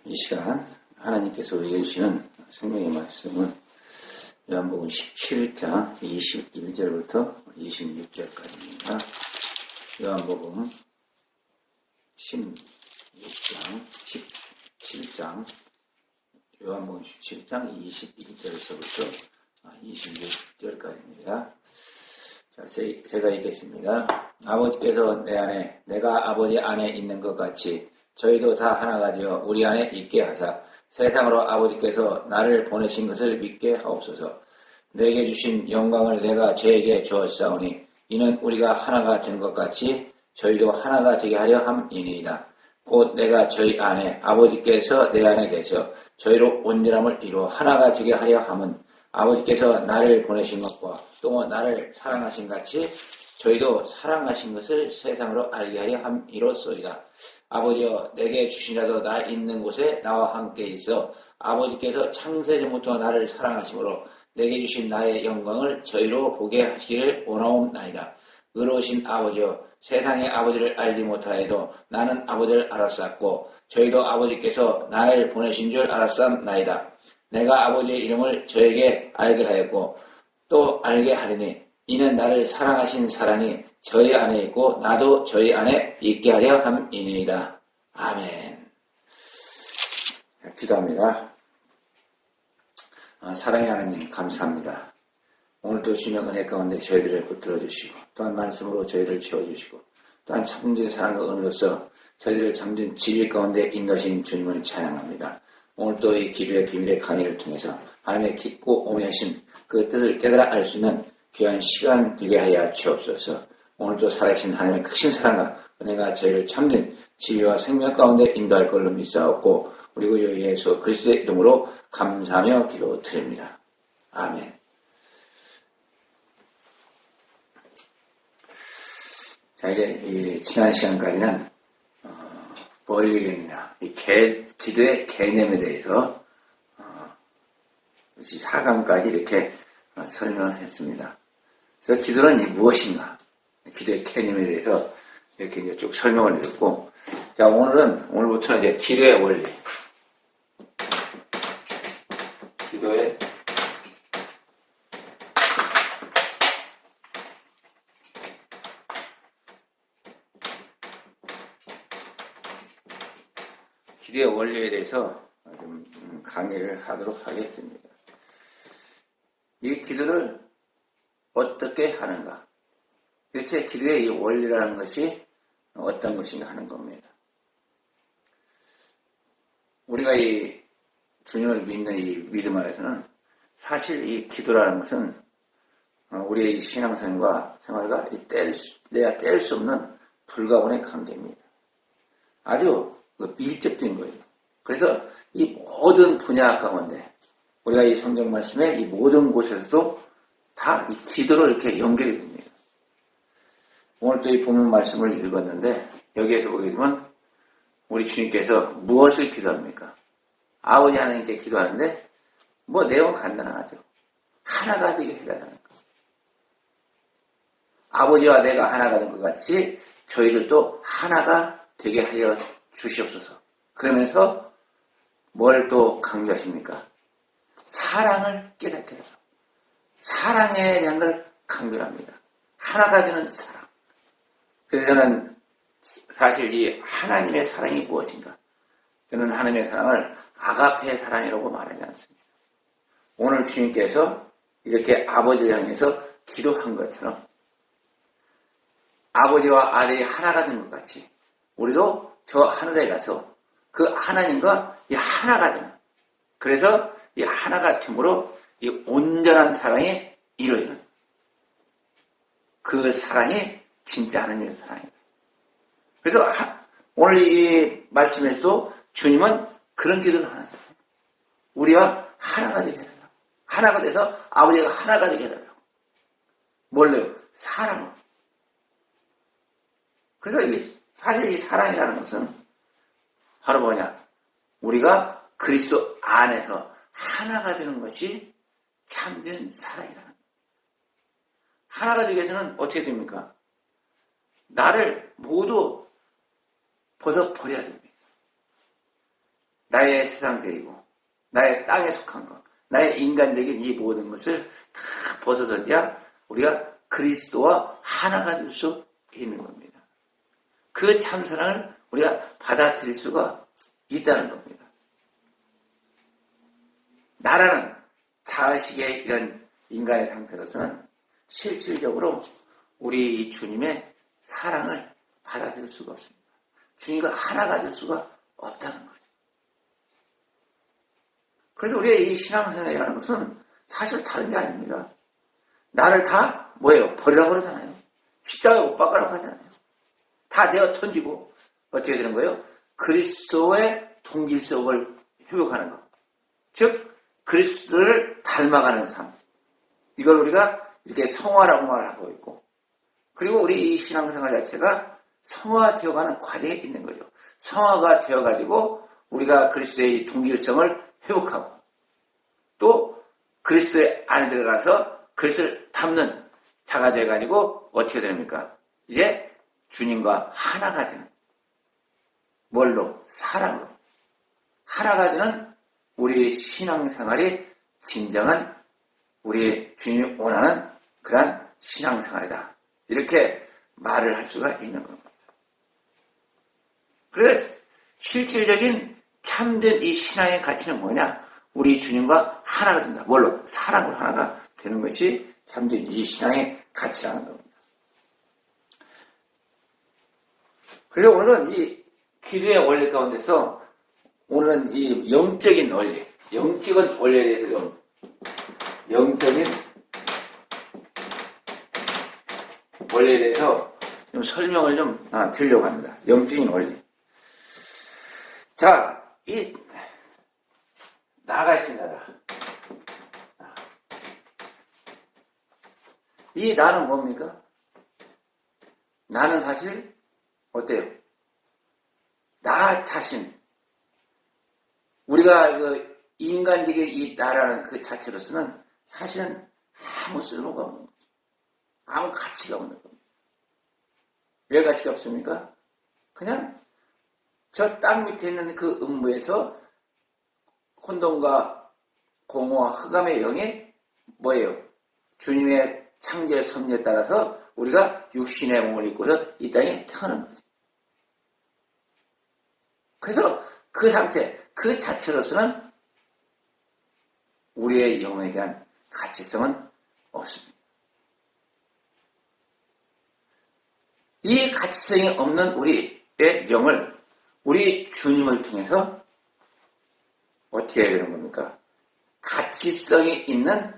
이 시간 하나님께서 우리에게 주시는 생명의 말씀은 요한복음 17장 21절부터 26절까지입니다. 요한복음 17장 21절에서부터 26절까지입니다. 자, 제가 읽겠습니다. 아버지께서 내 안에, 내가 아버지 안에 있는 것 같이 저희도 다 하나가 되어 우리 안에 있게 하사 세상으로 아버지께서 나를 보내신 것을 믿게 하옵소서. 내게 주신 영광을 내가 저에게 주었사오니 이는 우리가 하나가 된 것 같이 저희도 하나가 되게 하려 함이니이다. 곧 내가 저희 안에 아버지께서 내 안에 계셔 저희로 온전함을 이루어 하나가 되게 하려 함은 아버지께서 나를 보내신 것과 또 나를 사랑하신 같이 저희도 사랑하신 것을 세상으로 알게 하려 함이로소이다. 아버지여, 내게 주신 자도 나 있는 곳에 나와 함께 있어 아버지께서 창세전부터 나를 사랑하심으로 내게 주신 나의 영광을 저희로 보게 하시기를 원하옵나이다. 의로우신 아버지여, 세상의 아버지를 알지 못하여도 나는 아버지를 알았었고 저희도 아버지께서 나를 보내신 줄 알았사옵나이다. 내가 아버지의 이름을 저에게 알게 하였고 또 알게 하리니 이는 나를 사랑하신 사랑이 저희 안에 있고 나도 저희 안에 있게 하려 함이니이다. 아멘. 기도합니다. 사랑의 하나님 감사합니다. 오늘도 주님의 은혜 가운데 저희들을 붙들어 주시고 또한 말씀으로 저희를 채워주시고 또한 참된 사랑과 은혜로서 저희들을 참된 진리 가운데 인도하신 주님을 찬양합니다. 오늘도 이 기도의 비밀의 강의를 통해서 하나님의 깊고 오묘하신 그 뜻을 깨달아 알 수 있는 귀한 시간 되게 하여 주옵소서. 오늘도 살아계신 하나님의 크신 사랑과 은혜가 저희를 참된 진리와 생명 가운데 인도할 걸로 믿사옵고 우리 구주 예수 그리스도의 이름으로 감사하며 기도드립니다. 아멘. 자, 이제 지난 시간까지는 뭘 얘기했느냐, 이 기도의 개념에 대해서 4강까지 이렇게 설명을 했습니다. 그래서 기도는 무엇인가, 기도의 개념에 대해서 이렇게 이제 쭉 설명을 드렸고, 자, 오늘부터는 이제 기도의 원리, 기도의 원리에 대해서 좀 강의를 하도록 하겠습니다. 이 기도를 어떻게 하는가? 도대체 기도의 이 원리라는 것이 어떤 것인가 하는 겁니다. 우리가 이 주님을 믿는 이 믿음 안에서는 사실 이 기도라는 것은 우리의 이 신앙생활과 생활과 내가 뗄 수 없는 불가분의 관계입니다. 아주 밀접된 거죠. 그래서 이 모든 분야 가운데 우리가 이 성경 말씀의 이 모든 곳에서도 다 이 기도로 이렇게 연결이 됩니다. 오늘 또 이 본문 말씀을 읽었는데 여기에서 보게 되면 우리 주님께서 무엇을 기도합니까? 아버지 하나님께 기도하는데 뭐 내용은 간단하죠. 하나가 되게 해달라는 거. 아버지와 내가 하나가 된 것 같이 저희들도 하나가 되게 하여 주시옵소서. 그러면서 뭘 또 강조하십니까? 사랑을 깨닫게 해서 사랑에 대한 걸 강조합니다. 하나가 되는 사랑. 그래서 저는 사실 이 하나님의 사랑이 무엇인가? 저는 하나님의 사랑을 아가페 사랑이라고 말하지 않습니다. 오늘 주님께서 이렇게 아버지를 향해서 기도한 것처럼 아버지와 아들이 하나가 된 것 같이 우리도 저 하늘에 가서 그 하나님과 이 하나가 되는, 그래서 이 하나가 됨으로 이 온전한 사랑이 이루어지는 그 사랑이 진짜 하나님의 사랑이다. 그래서 오늘 이 말씀에서도 주님은 그런 기도를 하시잖아요. 우리와 하나가 되게 해달라고. 하나가 돼서 아버지가 하나가 되게 해달라고. 뭘로요? 사랑으로. 그래서 사실 이 사랑이라는 것은 바로 뭐냐? 우리가 그리스도 안에서 하나가 되는 것이 참된 사랑이라는 거예요. 하나가 되기 위해서는 어떻게 됩니까? 나를 모두 벗어버려야 됩니다. 나의 세상적이고 나의 땅에 속한 것, 나의 인간적인 이 모든 것을 다 벗어서야 우리가 그리스도와 하나가 될 수 있는 겁니다. 그 참사랑을 우리가 받아들일 수가 있다는 겁니다. 나라는 자의식의 이런 인간의 상태로서는 실질적으로 우리 이 주님의 사랑을 받아들일 수가 없습니다. 주님과 하나가 될 수가 없다는 거죠. 그래서 우리의 이 신앙생활이라는 것은 사실 다른 게 아닙니다. 나를 다 뭐예요? 버리라고 그러잖아요. 십자가에 못 박으라고 하잖아요. 다 내어 던지고 어떻게 되는 거예요? 그리스도의 동질성을 회복하는 것. 즉 그리스도를 닮아가는 삶. 이걸 우리가 이렇게 성화라고 말하고 있고, 그리고 우리 이 신앙생활 자체가 성화되어가는 과정에 있는 거죠. 성화가 되어가지고 우리가 그리스도의 동질성을 회복하고 또 그리스도의 안에 들어가서 그리스도를 담는 자가 되어가지고 어떻게 됩니까? 이제 주님과 하나가 되는, 뭘로? 사랑으로 하나가 되는 우리 신앙생활이 진정한 우리 주님이 원하는 그러한 신앙생활이다. 이렇게 말을 할 수가 있는 겁니다. 그래서 실질적인 참된 이 신앙의 가치는 뭐냐? 우리 주님과 하나가 된다. 뭘로? 사랑으로 하나가 되는 것이 참된 이 신앙의 가치라는 겁니다. 그래서 오늘은 이 기도의 원리 가운데서 오늘은 이 영적인 원리, 영적인 원리에 대해서 좀 영적인 원리에 대해서 좀 설명을 좀 드리려고 합니다. 영적인 원리. 자, 나가 있습니다. 이 나는 뭡니까? 나는 사실 어때요? 나 자신. 우리가 그 인간적인 이 나라는 그 자체로서는 사실은 아무 쓸모가 없는 거죠. 아무 가치가 없는 겁니다. 왜 가치가 없습니까? 그냥 저 땅 밑에 있는 그 음부에서 혼돈과 공허와 흑암의 영이 뭐예요? 주님의 창조의 섭리에 따라서 우리가 육신의 몸을 입고서 이 땅에 태어난 거죠. 그래서 그 상태, 그 자체로서는 우리의 영에 대한 가치성은 없습니다. 이 가치성이 없는 우리의 영을 우리 주님을 통해서 어떻게 해야 되는 겁니까? 가치성이 있는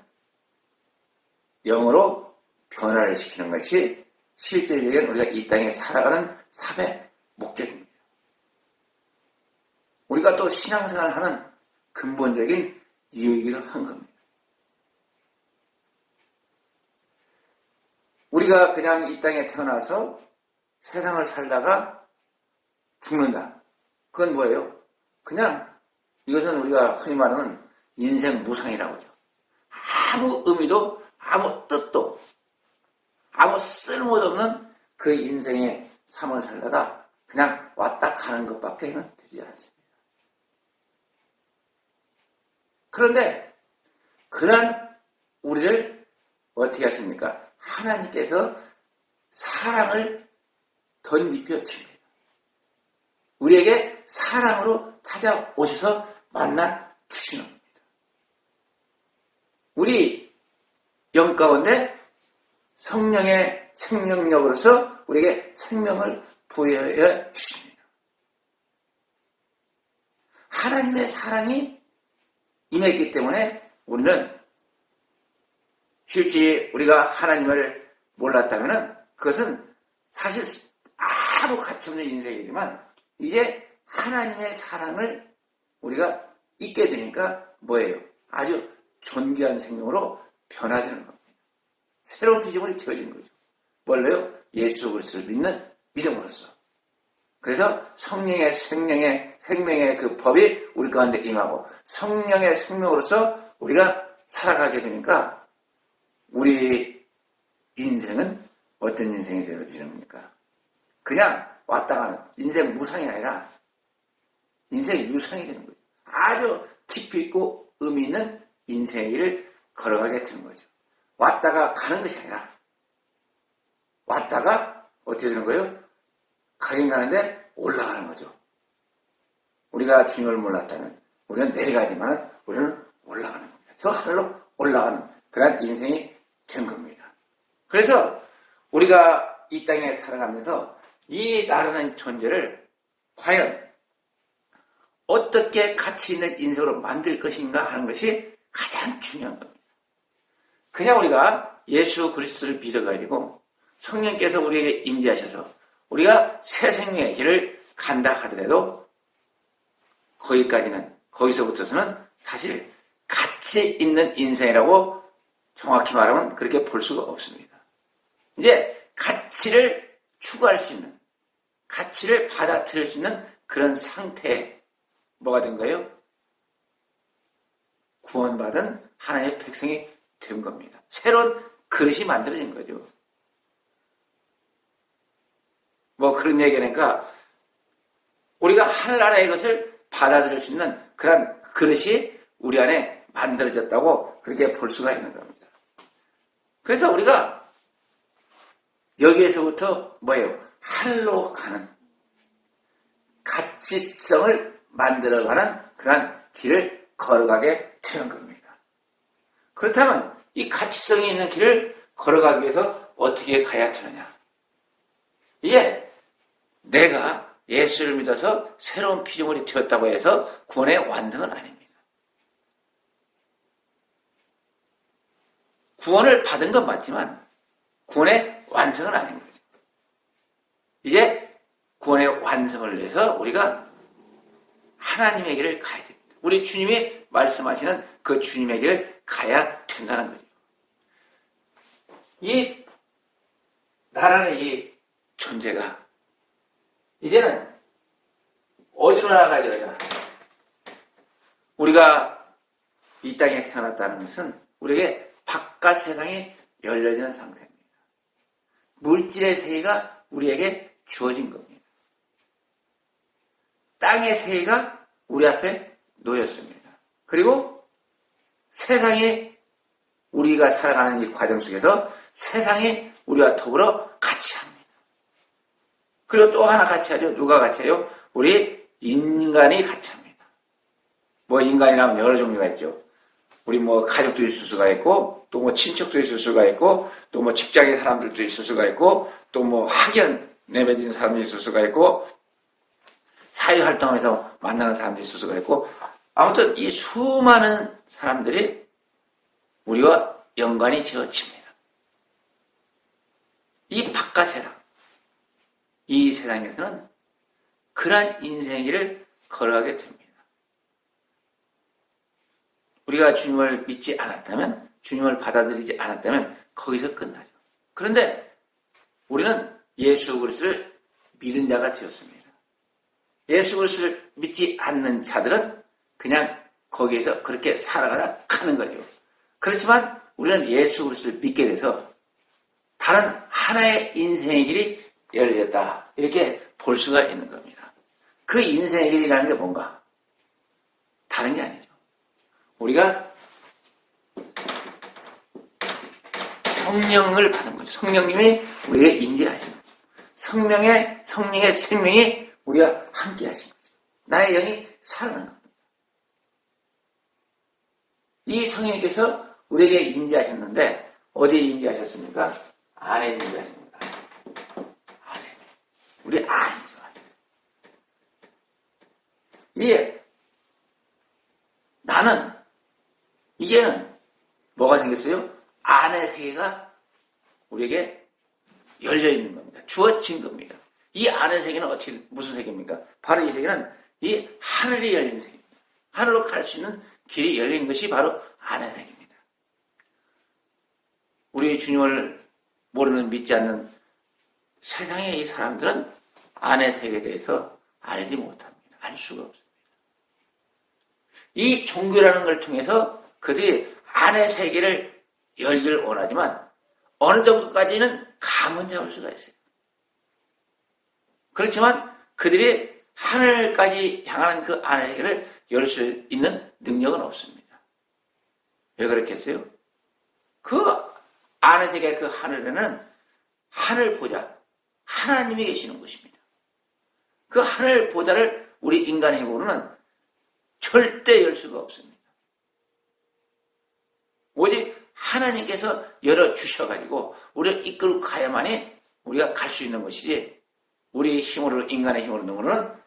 영으로 변화를 시키는 것이 실질적인 우리가 이 땅에 살아가는 삶의 목적입니다. 우리가 또 신앙생활을 하는 근본적인 이유이기도 한 겁니다. 우리가 그냥 이 땅에 태어나서 세상을 살다가 죽는다. 그건 뭐예요? 그냥 이것은 우리가 흔히 말하는 인생 무상이라고 하죠. 아무 의미도 아무 뜻도 아무 쓸모도 없는 그 인생의 삶을 살다가 그냥 왔다 가는 것밖에는 되지 않습니다. 그런데 그런 우리를 어떻게 하십니까? 하나님께서 사랑을 덧입혀 칩니다. 우리에게 사랑으로 찾아오셔서 만나 주시는 겁니다. 우리 영 가운데 성령의 생명력으로서 우리에게 생명을 부여해 주십니다. 하나님의 사랑이 임했기 때문에 우리는 실제 우리가 하나님을 몰랐다면 그것은 사실 아무 가치 없는 인생이지만 이제 하나님의 사랑을 우리가 잊게 되니까 뭐예요? 아주 존귀한 생명으로 변화되는 겁니다. 새로운 피조물이 되어지는 거죠. 뭘로요? 예수 그리스도를 믿는 믿음으로써. 그래서 성령의 생명의 그 법이 우리 가운데 임하고 성령의 생명으로서 우리가 살아가게 되니까 우리 인생은 어떤 인생이 되어지는 겁니까? 그냥 왔다 가는 인생 무상이 아니라 인생 유상이 되는 거죠. 아주 깊이 있고 의미 있는 인생의 길을 걸어가게 되는 거죠. 왔다가 가는 것이 아니라 왔다가 어떻게 되는 거예요? 가긴 가는데 올라가는 거죠. 우리가 주님을 몰랐다면 우리는 내려가지만 우리는 올라가는 겁니다. 저 하늘로 올라가는 그런 인생이 된 겁니다. 그래서 우리가 이 땅에 살아가면서 이 나라는 존재를 과연 어떻게 가치 있는 인생으로 만들 것인가 하는 것이 가장 중요한 겁니다. 그냥 우리가 예수 그리스도를 믿어가지고 성령께서 우리에게 임재하셔서 우리가 새 생명의 길을 간다 하더라도 거기서부터서는 사실 가치 있는 인생이라고 정확히 말하면 그렇게 볼 수가 없습니다. 이제 가치를 추구할 수 있는, 가치를 받아들일 수 있는 그런 상태에 뭐가 된 거예요? 구원받은 하나님의 백성이 된 겁니다. 새로운 그릇이 만들어진 거죠. 뭐 그런 얘기하니까 우리가 하늘나라의 것을 받아들일 수 있는 그런 그릇이 우리 안에 만들어졌다고 그렇게 볼 수가 있는 겁니다. 그래서 우리가 여기에서부터 뭐예요? 하늘로 가는 가치성을 만들어가는 그런 길을 걸어가게 되는 겁니다. 그렇다면 이 가치성이 있는 길을 걸어가기 위해서 어떻게 가야 되느냐? 이게 내가 예수를 믿어서 새로운 피조물이 되었다고 해서 구원의 완성은 아닙니다. 구원을 받은 건 맞지만 구원의 완성은 아닌 거죠. 이제 구원의 완성을 위해서 우리가 하나님의 길을 가야 됩니다. 우리 주님이 말씀하시는 그 주님의 길을 가야 된다는 거죠. 이 나라는 이 존재가 이제는 어디로 나가야 되느냐? 우리가 이 땅에 태어났다는 것은 우리에게 바깥 세상이 열려있는 상태입니다. 물질의 세계가 우리에게 주어진 겁니다. 땅의 세계가 우리 앞에 놓였습니다. 그리고 세상이 우리가 살아가는 이 과정 속에서 세상이 우리와 더불어 같이 합니다. 그리고 또 하나 같이 하죠. 누가 같이 해요? 우리 인간이 같이 합니다. 뭐 인간이라면 여러 종류가 있죠. 우리 뭐 가족도 있을 수가 있고, 또 뭐 친척도 있을 수가 있고, 또 뭐 직장의 사람들도 있을 수가 있고, 또 뭐 학연 내맺은 사람이 있을 수가 있고, 사회활동에서 만나는 사람도 있을 수가 있고, 아무튼 이 수많은 사람들이 우리와 연관이 지어집니다. 이 바깥 세상, 이 세상에서는 그러한 인생의 길을 걸어가게 됩니다. 우리가 주님을 믿지 않았다면, 주님을 받아들이지 않았다면 거기서 끝나죠. 그런데 우리는 예수 그리스도를 믿은 자가 되었습니다. 예수 그리스도를 믿지 않는 자들은 그냥 거기에서 그렇게 살아가다 가는 거죠. 그렇지만 우리는 예수 그리스도를 믿게 돼서 다른 하나의 인생의 길이 열렸다. 이렇게 볼 수가 있는 겁니다. 그 인생의 길이라는 게 뭔가? 다른 게 아니죠. 우리가 성령을 받은 거죠. 성령님이 우리에게 임재하신 거죠. 성령의 생명이 우리와 함께 하신 거죠. 나의 영이 살아난 겁니다. 이 성령님께서 우리에게 임재하셨는데 어디에 임재하셨습니까? 안에 임재하십니다. 안에. 우리 안이죠. 이게 나는 이게는 뭐가 생겼어요? 안의 세계가 우리에게 열려있는 겁니다. 주어진 겁니다. 이 안의 세계는 어떻게, 무슨 세계입니까? 바로 이 세계는 이 하늘이 열린 세계입니다. 하늘로 갈 수 있는 길이 열린 것이 바로 안의 세계입니다. 우리 주님을 모르는, 믿지 않는 세상의 이 사람들은 안의 세계에 대해서 알지 못합니다. 알 수가 없습니다. 이 종교라는 걸 통해서 그들이 안의 세계를 열기를 원하지만 어느 정도까지는 감은 잡을 수가 있어요. 그렇지만 그들이 하늘까지 향하는 그 안의 세계를 열 수 있는 능력은 없습니다. 왜 그렇겠어요? 그 안에 세계 그 하늘에는 하늘 보좌, 하나님이 계시는 것입니다. 그 하늘 보좌를 우리 인간의 힘으로는 절대 열 수가 없습니다. 오직 하나님께서 열어주셔가지고 우리를 이끌고 가야만이 우리가 갈 수 있는 것이지, 우리 힘으로, 인간의 힘으로 능으로는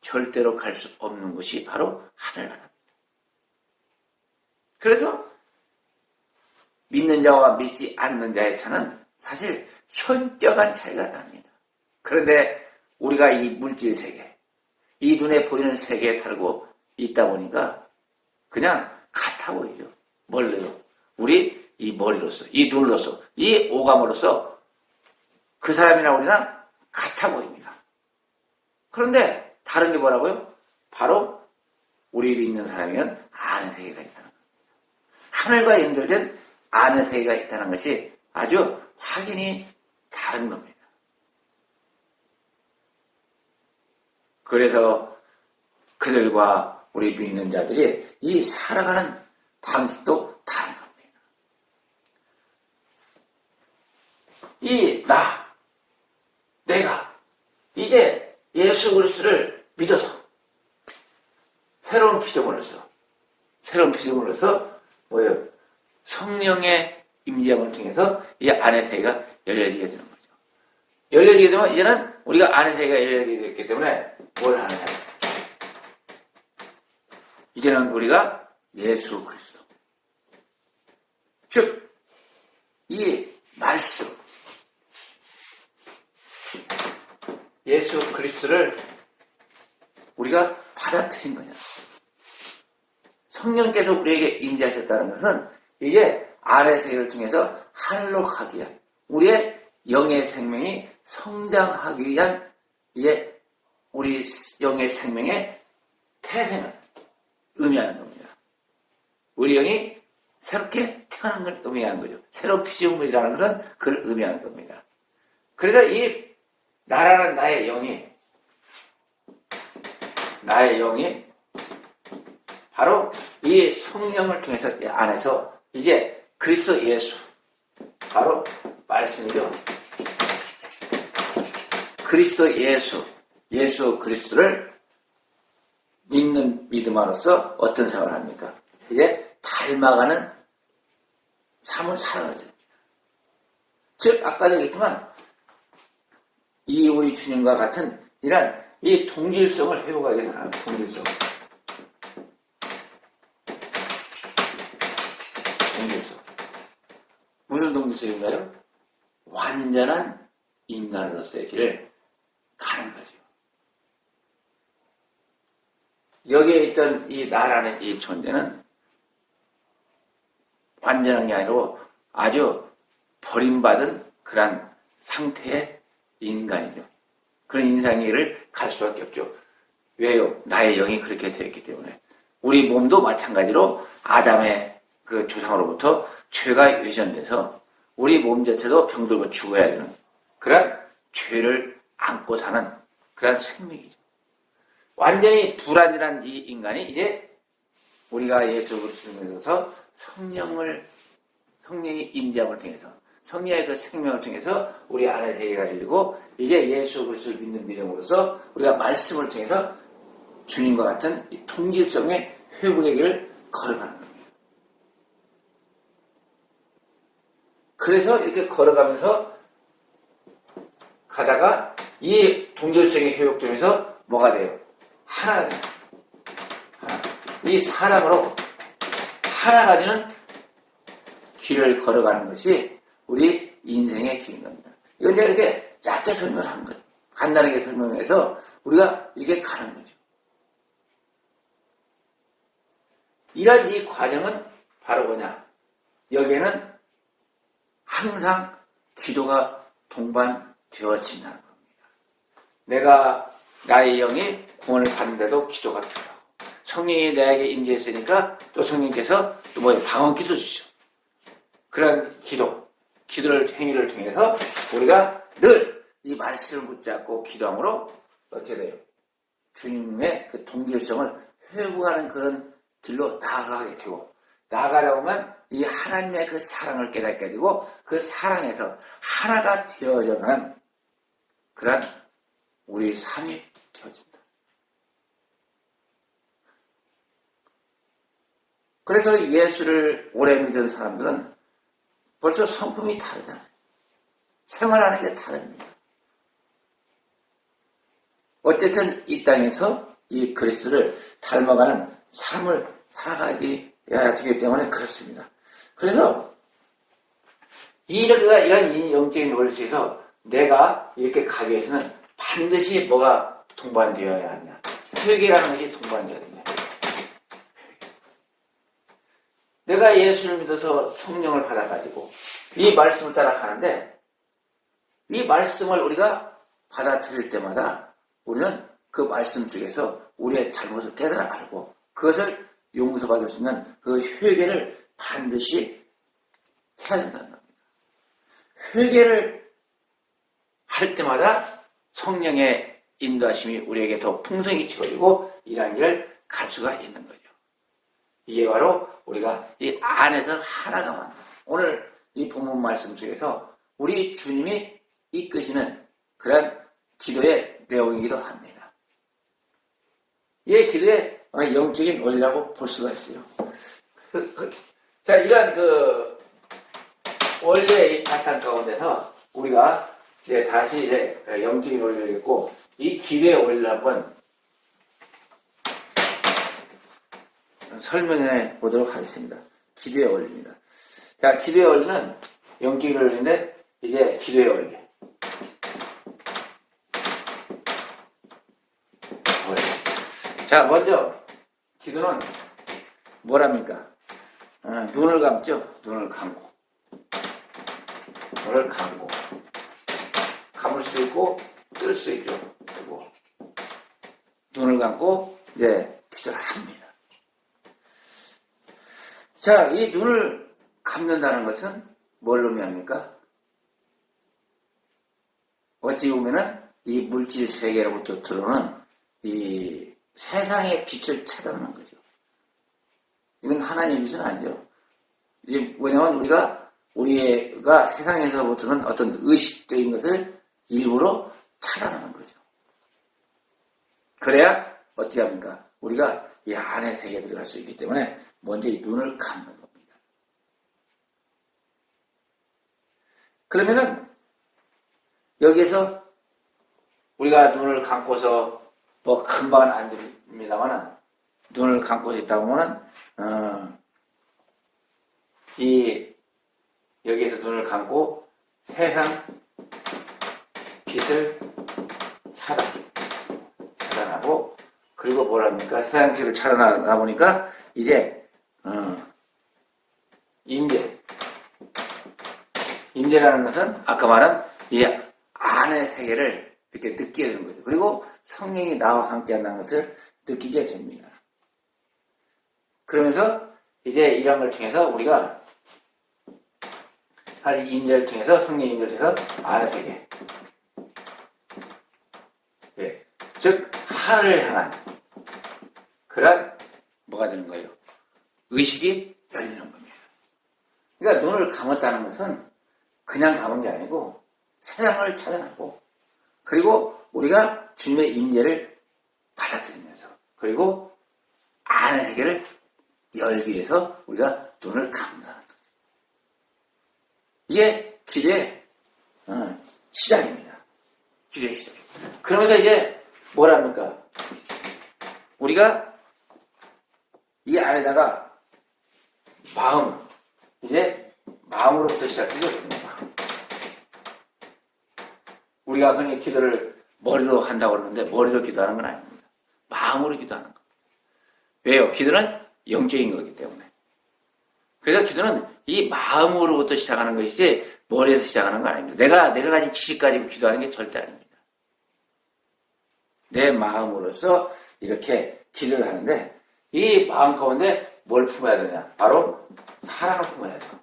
절대로 갈 수 없는 것이 바로 하늘나라입니다. 그래서 믿는 자와 믿지 않는 자의 차는 사실 현격한 차이가 납니다. 그런데 우리가 이 물질 세계, 이 눈에 보이는 세계에 살고 있다 보니까 그냥 같아 보이죠. 멀리요. 우리 이 머리로서, 이 눈으로서, 이 오감으로서 그 사람이나 우리나 같아 보입니다. 그런데 다른 게 뭐라고요? 바로 우리 믿는 사람이면 아는 세계가 있다는 겁니다. 하늘과 연결된 아는 세계가 있다는 것이 아주 확연히 다른 겁니다. 그래서 그들과 우리 믿는 자들이 이 살아가는 방식도 다른 겁니다. 이 내가 이제 예수 그리스도를 믿어서 새로운 피조물로서 뭐예요? 성령의 임재함을 통해서 이 안의 세계가 열려지게 되는 거죠. 열려지게 되면 이제는 우리가 안의 세계가 열려지게 됐기 때문에 뭘 하느냐? 이제는 우리가 예수 그리스도, 즉 이 말씀, 예수 그리스도를 우리가 받아들인 거냐. 성령께서 우리에게 임재하셨다는 것은 이게 안의 세계를 통해서 하늘로 가기 위한, 우리의 영의 생명이 성장하기 위한, 이게 우리 영의 생명의 태생을 의미하는 겁니다. 우리 영이 새롭게 태어난 걸 의미하는 거죠. 새로운 피조물이라는 것은 그걸 의미하는 겁니다. 그래서 이 나라는 나의 영이 바로 이 성령을 통해서 이 안에서 이제 그리스도 예수, 바로 말씀이죠. 그리스도 예수 그리스도를 믿는 믿음으로써 어떤 생활을 합니까? 이제 닮아가는 삶을 살아가야 됩니다. 즉 아까도 얘기했지만 이 우리 주님과 같은 이런 이 동질성을 회복하게 되는 동질성. 무슨 동질성인가요? 완전한 인간으로서의 길을 가는 거죠. 여기에 있던 이 나라는 이 존재는 완전한 게 아니고 아주 버림받은 그런 상태의 인간이죠. 그런 인상의 길을 갈 수밖에 없죠. 왜요? 나의 영이 그렇게 되어 있기 때문에. 우리 몸도 마찬가지로 아담의 그 조상으로부터 죄가 유전돼서 우리 몸 자체도 병들고 죽어야 되는 그런 죄를 안고 사는 그런 생명이죠. 완전히 불완전한 이 인간이 이제 우리가 예수 그리스도를 믿어서 성령의 임재함을 통해서, 성령의 그 생명을 통해서 우리 안의 세계가 열리고 이제 예수 그리스도를 믿는 믿음으로써 우리가 말씀을 통해서 주님과 같은 이 통질성의 회복의 길을 걸어가는 겁니다. 그래서 이렇게 걸어가면서 가다가 이 동질성이 회복되면서 뭐가 돼요? 하나가 돼요. 이 사랑으로 하나가 되는 길을 걸어가는 것이 우리 인생의 길인 겁니다. 이건 제가 이렇게 짧게 설명을 한 거예요. 간단하게 설명해서 우리가 이렇게 가는 거죠. 이런 이 과정은 바로 뭐냐? 여기에는 항상 기도가 동반되어진다는 겁니다. 내가 나의 영이 구원을 받는데도 기도가 필요하고 성령이 나에게 임재했으니까 또 성령께서 또 방언 기도 주시죠. 그런 기도를 행위를 통해서 우리가 늘 이 말씀을 붙잡고 기도함으로 어떻게 돼요? 주님의 그 동질성을 회복하는 그런 길로 나아가게 되고, 나아가려면 이 하나님의 그 사랑을 깨닫게 되고, 그 사랑에서 하나가 되어져가는 그런 우리 삶이 되어진다. 그래서 예수를 오래 믿은 사람들은 벌써 성품이 다르잖아요. 생활하는 게 다릅니다. 어쨌든 이 땅에서 이 그리스도를 닮아가는 삶을 살아가게 해야 되기 때문에 그렇습니다. 그래서 이런 영적인 원리에서 내가 이렇게 가기 위해서는 반드시 뭐가 동반되어야 하냐. 회개라는 것이 동반되어야 되냐. 내가 예수를 믿어서 성령을 받아가지고 이 말씀을 따라가는데 이 말씀을 우리가 받아들일 때마다 우리는 그 말씀 속에서 우리의 잘못을 깨달아 알고 그것을 용서받을 수 있는 그 회개를 반드시 해야 된다는 겁니다. 회개를 할 때마다 성령의 인도하심이 우리에게 더 풍성히 채워지고 이러한 길을 갈 수가 있는 거죠. 이게 바로 우리가 이 안에서 하나가 만나. 오늘 이 본문 말씀 속에서 우리 주님이 이끄시는 그런 기도의 내용이기도 합니다. 이 기도의 영적인 원리라고 볼 수가 있어요. 자, 이러한 그 원리의 바탕 가운데서 우리가 이제 다시 이제 영적인 원리를 읽고 이 기도의 원리를 한번 설명해 보도록 하겠습니다. 기도의 원리입니다. 자, 기도의 원리는 영적인 원리인데 이제 기도의 원리. 자, 먼저 기도는 뭐랍니까? 눈을 감죠. 눈을 감고 감을 수도 있고 뜰 수 있죠. 그리고 눈을 감고 이제 기도를 합니다. 자, 이 눈을 감는다는 것은 뭘 의미합니까? 어찌 보면은 이 물질 세계로부터 들어오는 이 세상의 빛을 차단하는 거죠. 이건 하나님의 빛은 아니죠. 이게 뭐냐면 우리가 세상에서부터는 어떤 의식적인 것을 일부러 차단하는 거죠. 그래야 어떻게 합니까? 우리가 이 안의 세계에 들어갈 수 있기 때문에 먼저 이 눈을 감는 겁니다. 그러면은 여기에서 우리가 눈을 감고서 뭐 금방은 안 됩니다만은 눈을 감고 있다고 하면은 여기에서 눈을 감고 세상 빛을 차단하고 그리고 뭐랍니까? 세상 빛을 차단하다 보니까 이제 임재라는 것은 아까 말한 이 안의 세계를 이렇게 느끼게 되는 거죠. 그리고 성령이 나와 함께 한다는 것을 느끼게 됩니다. 그러면서 이제 이런 걸 통해서 우리가 사실 임재를 통해서 성령 임재를 통해서 안의 세계, 예, 즉 하늘을 향한 그런 뭐가 되는 거예요? 의식이 열리는 겁니다. 그러니까 눈을 감았다는 것은 그냥 감은 게 아니고 세상을 차단하고 그리고 우리가 주님의 임재를 받아들이면서 그리고 안의 세계를 열기 위해서 우리가 눈을 감는다는 거죠. 이게 기도의 시작입니다. 기도의 시작. 그러면서 이제 뭐랍니까? 우리가 이 안에다가 이제 마음으로부터 시작되죠. 우리가 흔히 기도를 머리로 한다고 그러는데 머리로 기도하는 건 아닙니다. 마음으로 기도하는 겁니다. 왜요? 기도는 영적인 거기 때문에. 그래서 기도는 이 마음으로부터 시작하는 것이지 머리에서 시작하는 건 아닙니다. 내가 가진 지식 가지고 기도하는 게 절대 아닙니다. 내 마음으로서 이렇게 기도를 하는데 이 마음 가운데 뭘 품어야 되냐? 바로 사랑을 품어야 돼요.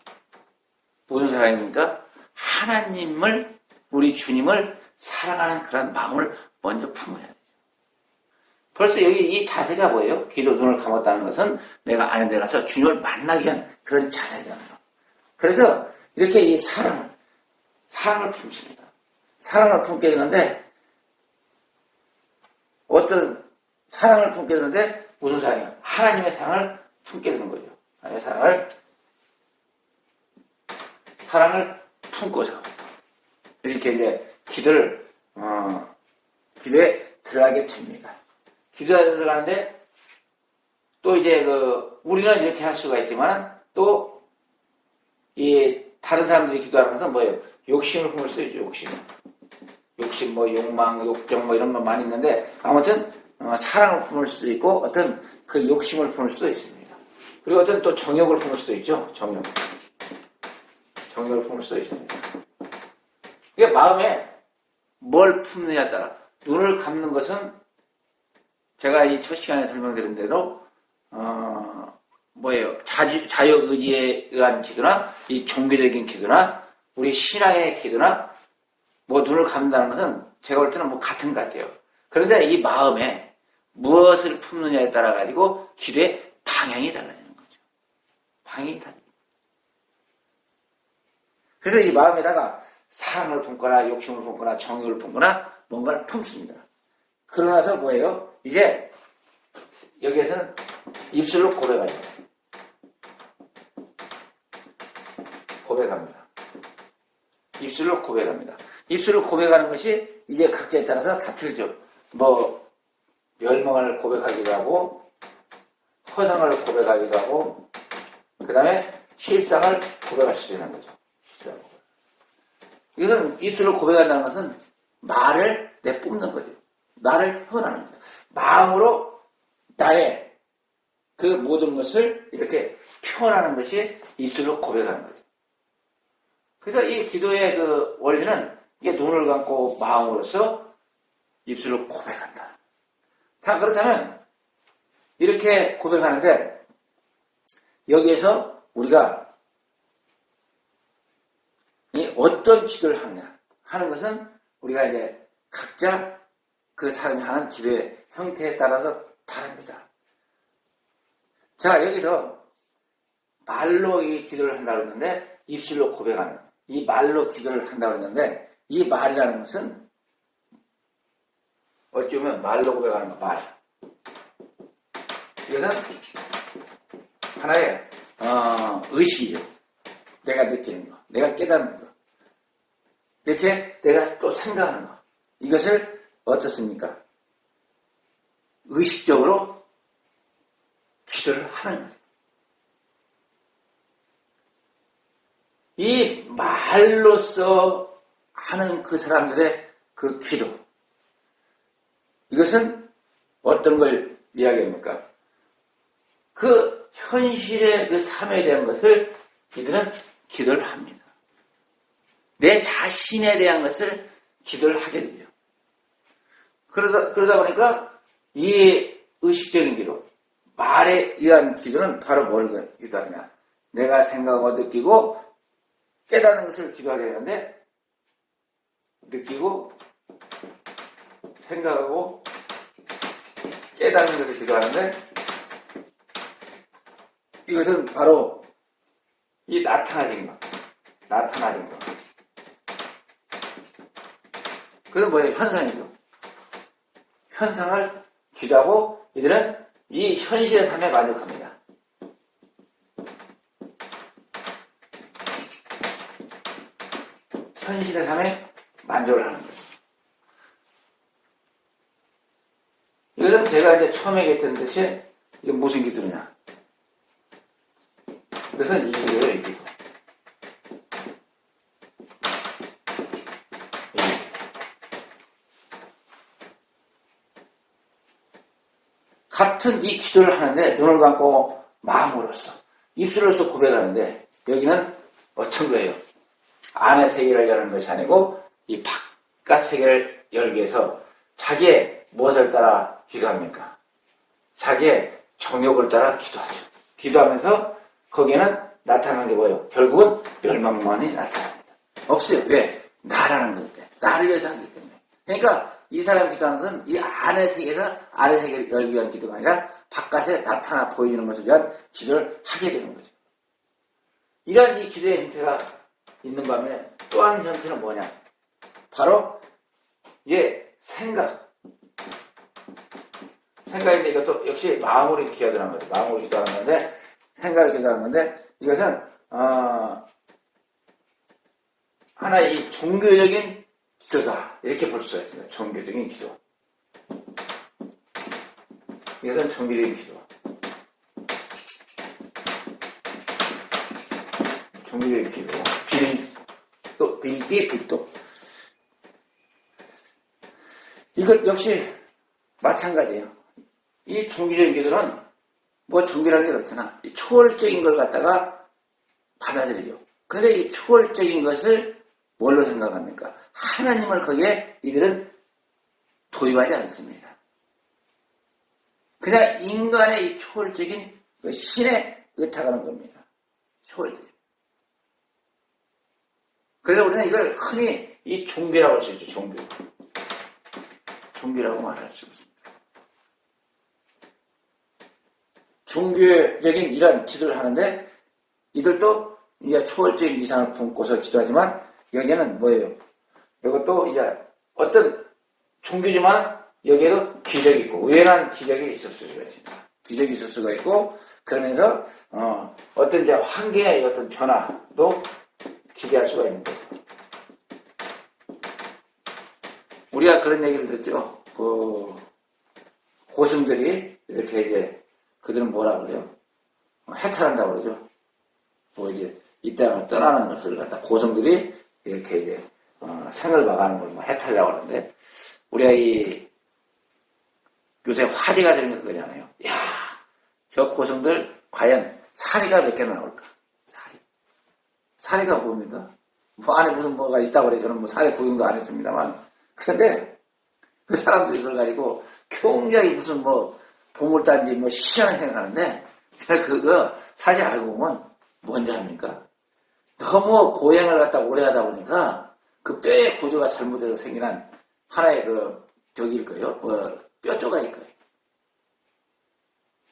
무슨 사랑입니까? 하나님을 우리 주님을 사랑하는 그런 마음을 먼저 품어야 돼요. 벌써 여기 이 자세가 뭐예요? 기도 눈을 감았다는 것은 내가 아는 데 가서 주님을 만나기 위한 그런 자세잖아요. 그래서 이렇게 이 사랑을 품습니다. 사랑을 품게 되는데, 어떤 사랑을 품게 되는데, 무슨 사랑이에요? 하나님의 사랑을 품게 되는 거죠. 하나님의 사랑을 품고서, 이렇게 이제 기도에 들어가게 됩니다. 기도에 들어가는데, 또 이제 우리는 이렇게 할 수가 있지만, 또, 다른 사람들이 기도하는 것은 뭐예요? 욕심을 품을 수 있죠, 욕심, 욕망, 욕정, 이런 거 많이 있는데, 아무튼, 사랑을 품을 수도 있고, 어떤 그 욕심을 품을 수도 있습니다. 그리고 어떤 또 정욕을 품을 수도 있죠, 정욕을 품을 수도 있습니다. 이게 마음에 뭘 품느냐에 따라, 눈을 감는 것은, 제가 이 첫 시간에 설명드린 대로, 자유의지에 의한 기도나, 이 종교적인 기도나, 우리 신앙의 기도나, 눈을 감는다는 것은 제가 볼 때는 같은 것 같아요. 그런데 이 마음에 무엇을 품느냐에 따라 가지고 기도의 방향이 달라지는 거죠. 방향이 달라집니다. 그래서 이 마음에다가 사랑을 품거나, 욕심을 품거나, 정욕을 품거나, 뭔가를 품습니다. 그러고 나서 뭐예요? 이제, 여기에서는 입술로 고백합니다. 입술로 고백합니다. 입술로 고백하는 것이 이제 각자에 따라서 다 틀죠. 멸망을 고백하기도 하고, 허상을 고백하기도 하고, 그 다음에 실상을 고백할 수 있는 거죠. 이것은 입술로 고백한다는 것은 말을 내뿜는 거죠. 말을 표현하는 거죠. 마음으로 나의 그 모든 것을 이렇게 표현하는 것이 입술로 고백하는 거죠. 그래서 이 기도의 그 원리는 이게 눈을 감고 마음으로써 입술로 고백한다. 자, 그렇다면 이렇게 고백하는데 여기에서 우리가 이 어떤 기도를 하느냐 하는 것은 우리가 이제 각자 그 사람이 하는 기도의 형태에 따라서 다릅니다. 자, 여기서 말로 이 기도를 한다고 했는데 입술로 고백하는 이 말로 기도를 한다고 했는데 이 말이라는 것은 어찌 보면 말로 고백하는 거, 말. 이것은 하나의 의식이죠. 내가 느끼는 거, 내가 깨닫는 거. 이렇게 내가 또 생각하는 거. 이것을 어떻습니까? 의식적으로 기도를 하는 거죠. 이 말로써 하는 그 사람들의 그 기도. 이것은 어떤 걸 이야기합니까? 그 현실의 그 삶에 대한 것을 이들은 기도를 합니다. 내 자신에 대한 것을 기도를 하게 되죠. 그러다 보니까 이 의식적인 기도, 말에 의한 기도는 바로 뭘 기도하냐? 내가 생각하고 느끼고 깨닫는 것을 기도하게 되는데, 느끼고 생각하고 깨닫는 것을 기도하는데, 이것은 바로 이 나타나진 것. 그건 뭐예요? 현상이죠. 현상을 기도하고 이들은 이 현실의 삶에 만족합니다. 현실의 삶에 만족을 하는 거죠. 이것은 제가 이제 처음에 얘기했던 듯이 이게 무슨 기도냐? 이것은 이 기도예요, 이 기도. 같은 이 기도를 하는데 눈을 감고 마음으로써 입술로서 고백하는데 여기는 어떤 거예요? 안의 세계를 여는 것이 아니고 이 바깥 세계를 열기 위해서 자기의 무엇을 따라 기도합니까? 자기의 정욕을 따라 기도하죠. 기도하면서 거기에는 나타나는 게 뭐예요? 결국은 멸망만이 나타납니다. 없어요. 왜? 나라는 거기 때문에. 나를 위해서 하기 때문에. 그러니까 이 사람이 기도하는 것은 이 안의 세계에서 안의 세계를 열기 위한 기도가 아니라 바깥에 나타나 보이는 것을 위한 기도를 하게 되는 거죠. 이러한 이 기도의 형태가 있는 반면에 또 한 형태는 뭐냐? 바로 생각인데 이것도 역시 마음으로 기도하는 거죠. 마음으로 기도하는 건데 생각을 기도하는 건데 이것은 하나의 종교적인 기도다 이렇게 볼 수가 있습니다. 종교적인 기도. 이것은 종교적인 기도. 종교적인 기도. 빌도. 이것 역시 마찬가지예요. 이 종교적인 기도는 뭐 종교라는 게 그렇잖아. 이 초월적인 걸 갖다가 받아들이죠. 그런데 이 초월적인 것을 뭘로 생각합니까? 하나님을 거기에 이들은 도입하지 않습니다. 그냥 인간의 이 초월적인 그 신에 의탁하는 겁니다. 초월적인. 그래서 우리는 이걸 흔히 이 종교라고 할 수 있죠. 종교라고 말할 수 있습니다. 종교적인 이런 기도를 하는데 이들도 이제 초월적인 이상을 품고서 기도하지만 여기에는 뭐예요? 이것도 이제 어떤 종교지만 여기에도 기적이 있고 우연한 기적이 있을 수가 있습니다. 기적이 있을 수가 있고 그러면서 어떤 이제 환경의 어떤 변화도 기대할 수가 있는 거죠. 우리가 그런 얘기를 듣죠. 그 고승들이 이렇게 이제 그들은 뭐라 그래요? 해탈한다고 그러죠. 뭐 이제 이 땅을 떠나는 것을 갖다 고승들이 이렇게 이제 생을 봐가는 걸 뭐 해탈이라고 하는데 우리가 이 요새 화제가 되는 게 그거잖아요. 야, 저 고승들 과연 사리가 몇 개나 나올까? 사리가 뭡니까? 뭐 안에 무슨 뭐가 있다고 그래. 저는 뭐 사리 구경도 안 했습니다만. 그런데 그 사람들이 그걸 가지고 굉장히 무슨 뭐 보물단지 뭐 시장을 생각하는데 그거 사실 알고 보면 뭔지 압니까? 너무 고행을 갖다 오래 하다 보니까 그 뼈의 구조가 잘못돼서 생긴 하나의 그 벽일 거예요. 뭐 뼈조각일 거예요.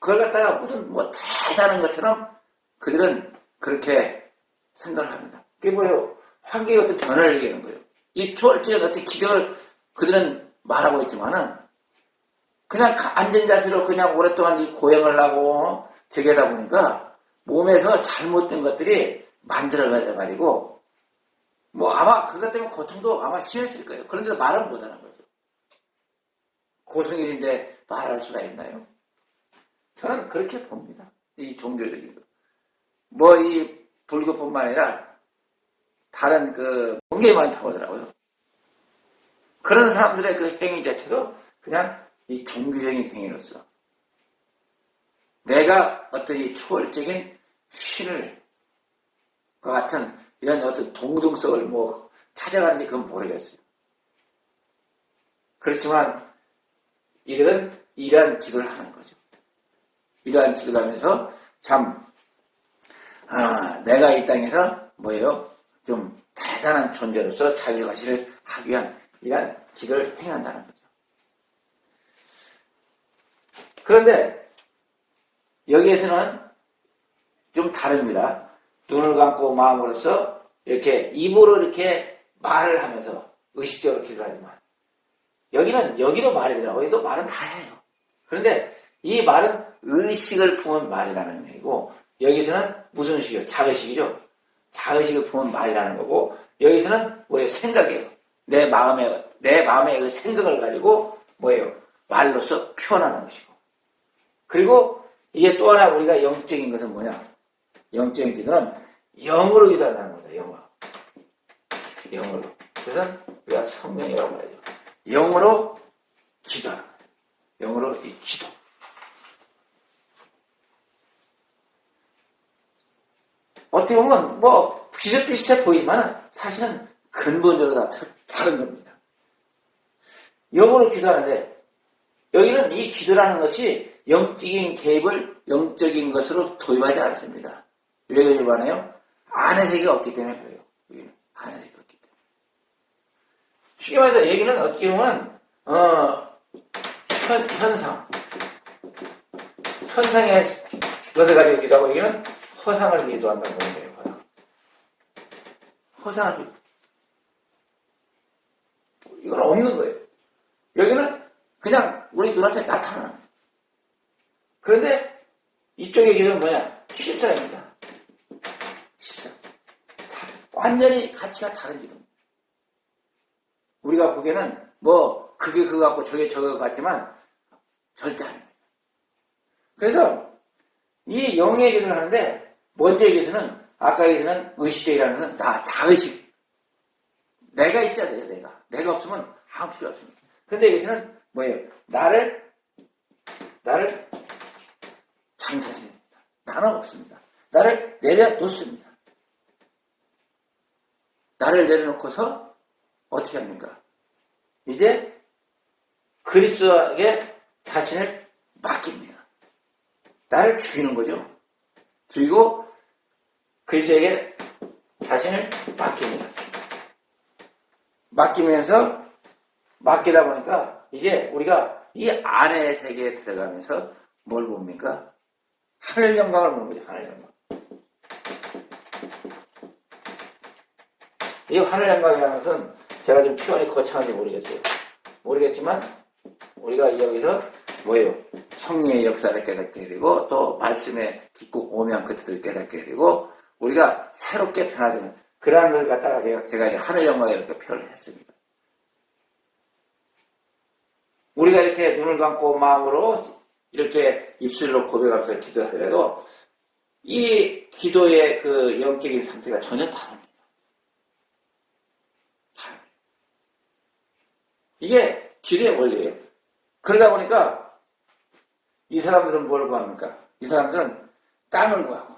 그걸 갖다가 무슨 뭐 대단한 것처럼 그들은 그렇게 생각을 합니다. 그게 뭐예요? 환경의 어떤 변화를 얘기하는 거예요. 이 초월적인 어떤 기적을 그들은 말하고 있지만은 그냥 앉은 자세로 그냥 오랫동안 이 고행을 하고 저기 하다 보니까 몸에서 잘못된 것들이 만들어가지고 뭐 아마 그것 때문에 고통도 아마 심했을 거예요. 그런데도 말은 못하는 거죠. 고성일인데 말할 수가 있나요? 저는 그렇게 봅니다. 이 종교적인 거. 뭐 이 불교뿐만 아니라 다른 그 종교에 많이 타오더라고요. 그런 사람들의 그 행위 자체도 그냥 이 종교적인 행위로서 내가 어떤 이 초월적인 신을 그 같은 이런 어떤 동등성을 뭐 찾아가는지 그건 모르겠어요. 그렇지만 이들은 이러한 기도를 하는 거죠. 이러한 기도를 하면서 참 내가 이 땅에서 뭐예요? 좀 대단한 존재로서 자기가시를 하기 위한 이러한 기도를 행한다는 거죠. 그런데 여기에서는 좀 다릅니다. 눈을 감고 마음으로써 이렇게 입으로 이렇게 말을 하면서 의식적으로 기도하지만 여기도 말이더라고요. 여기도 말은 다 해요. 그런데 이 말은 의식을 품은 말이라는 얘기고 여기서는 무슨 의식이에요? 자의식이죠. 자의식을 품은 말이라는 거고 여기서는 뭐예요? 생각이에요. 내 마음의 그 생각을 가지고 뭐예요? 말로써 표현하는 것이고 그리고 이게 또 하나 우리가 영적인 것은 뭐냐? 영적인 기도는 영으로 기도한다는 겁니다. 영으로. 그래서 우리가 성령이라고 하죠. 영으로 기도하는 거예요. 영으로 이 기도. 어떻게 보면 뭐 비슷비슷해 보이지만 사실은 근본적으로 다 다른 겁니다. 영으로 기도하는데 여기는 이 기도라는 것이 영적인 개입을 영적인 것으로 도입하지 않습니다. 왜 도입하나요? 안의 세계가 없기 때문에 그래요. 여기는 안의 세계가 없기 때문에. 쉽게 말해서 얘기는 어떻게 보면 현상의 것을 가지고 기도하고 여기는 허상을 기도한다고 보는 거예요. 허상을 이건 없는 거예요. 여기는 그냥 우리 눈앞에 나타나는 거예요. 그런데 이쪽의 기도는 뭐냐? 실사입니다. 실사. 완전히 가치가 다른 기도입니다. 우리가 보기에는 뭐 그게 그거 같고 저게 저거 같지만 절대 아닙니다. 그래서 이 영의 기도를 하는데 먼저 여기서는 아까 여기서는 의식적이라는 것은 나 자의식. 내가 있어야 돼요. 내가 없으면 아무 필요 없습니다. 근데 여기서는 뭐예요? 나를 장사십니다. 나는 없습니다. 나를 내려놓습니다. 나를 내려놓고서 어떻게 합니까? 이제 그리스도에게 자신을 맡깁니다. 나를 죽이는 거죠. 그리고 그리스도에게 자신을 맡깁니다. 맡기면서 맡기다 보니까 이제 우리가 이 안의 세계에 들어가면서 뭘 봅니까? 하늘 영광을 보는 거죠. 하늘 영광. 이 하늘 영광이라는 것은 제가 좀 표현이 거창한지 모르겠어요. 모르겠지만 우리가 여기서 뭐예요? 성령의 역사를 깨닫게 되고 또 말씀의 깊고 오묘한 그 뜻을 깨닫게 되고 우리가 새롭게 변화되는 그러한 걸 갖다가 제가 하늘 영광에 이렇게 표현을 했습니다. 우리가 이렇게 눈을 감고 마음으로 이렇게 입술로 고백하면서 기도하더라도 이 기도의 그 영적인 상태가 전혀 다릅니다. 이게 기도의 원리예요. 그러다 보니까 이 사람들은 뭘 구합니까? 이 사람들은 땅을 구하고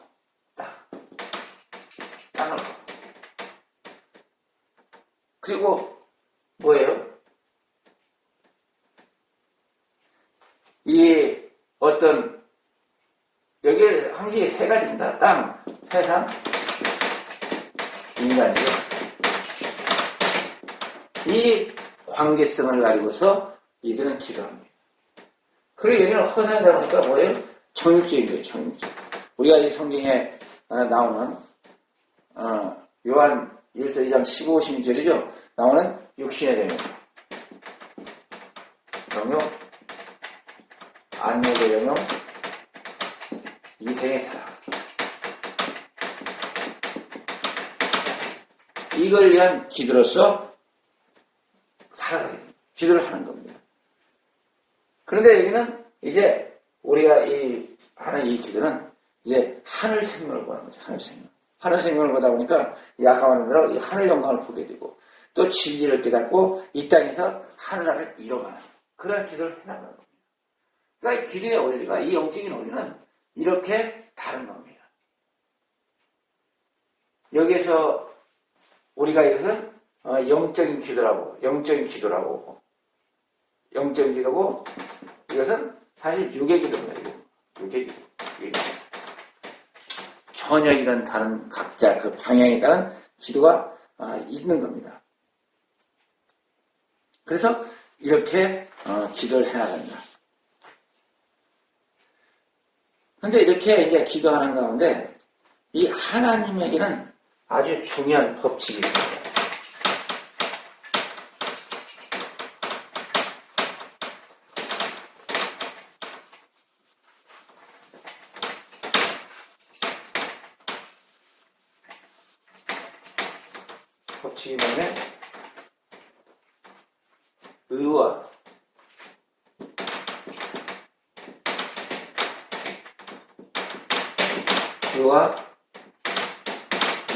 땅을 구하고 그리고 뭐예요? 이 어떤 여기 항식이 세 가지입니다. 땅, 세상, 인간이죠. 이 관계성을 가지고서 이들은 기도합니다. 그리고 여기는 허상이다 보니까 뭐예요? 정육적인 거예요. 정육적. 우리가 이 성경에 나오는 요한 1서 2장 15, 16절이죠. 나오는 육신의 영역, 안목의 영역, 이생의 사랑. 이걸 위한 기도로서 살아가게 됩니다. 기도를 하는 겁니다. 그런데 여기는 이제 우리가 하는 이 기도는 이제 하늘 생명을 구하는 거죠. 하늘 생명. 하늘 생명을 보다 보니까 아까 말한 대로 이 하늘 영광을 보게 되고 또 진리를 깨닫고 이 땅에서 하늘나라를 이뤄가는 그런 기도를 해나가는 겁니다. 그러니까 이 기도의 원리가 이 영적인 원리는 이렇게 다른 겁니다. 여기에서 우리가 이것은 영적인 기도라고 영적인 기도고 이것은 사실 육의 기도입니다. 육의 기도. 전혀 이런 다른 각자 그 방향에 따른 기도가 있는 겁니다. 그래서 이렇게 기도를 해나간다. 근데 이렇게 이제 기도하는 가운데 이 하나님에게는 아주 중요한 법칙이 있습니다. 법칙이 뭐냐면 의와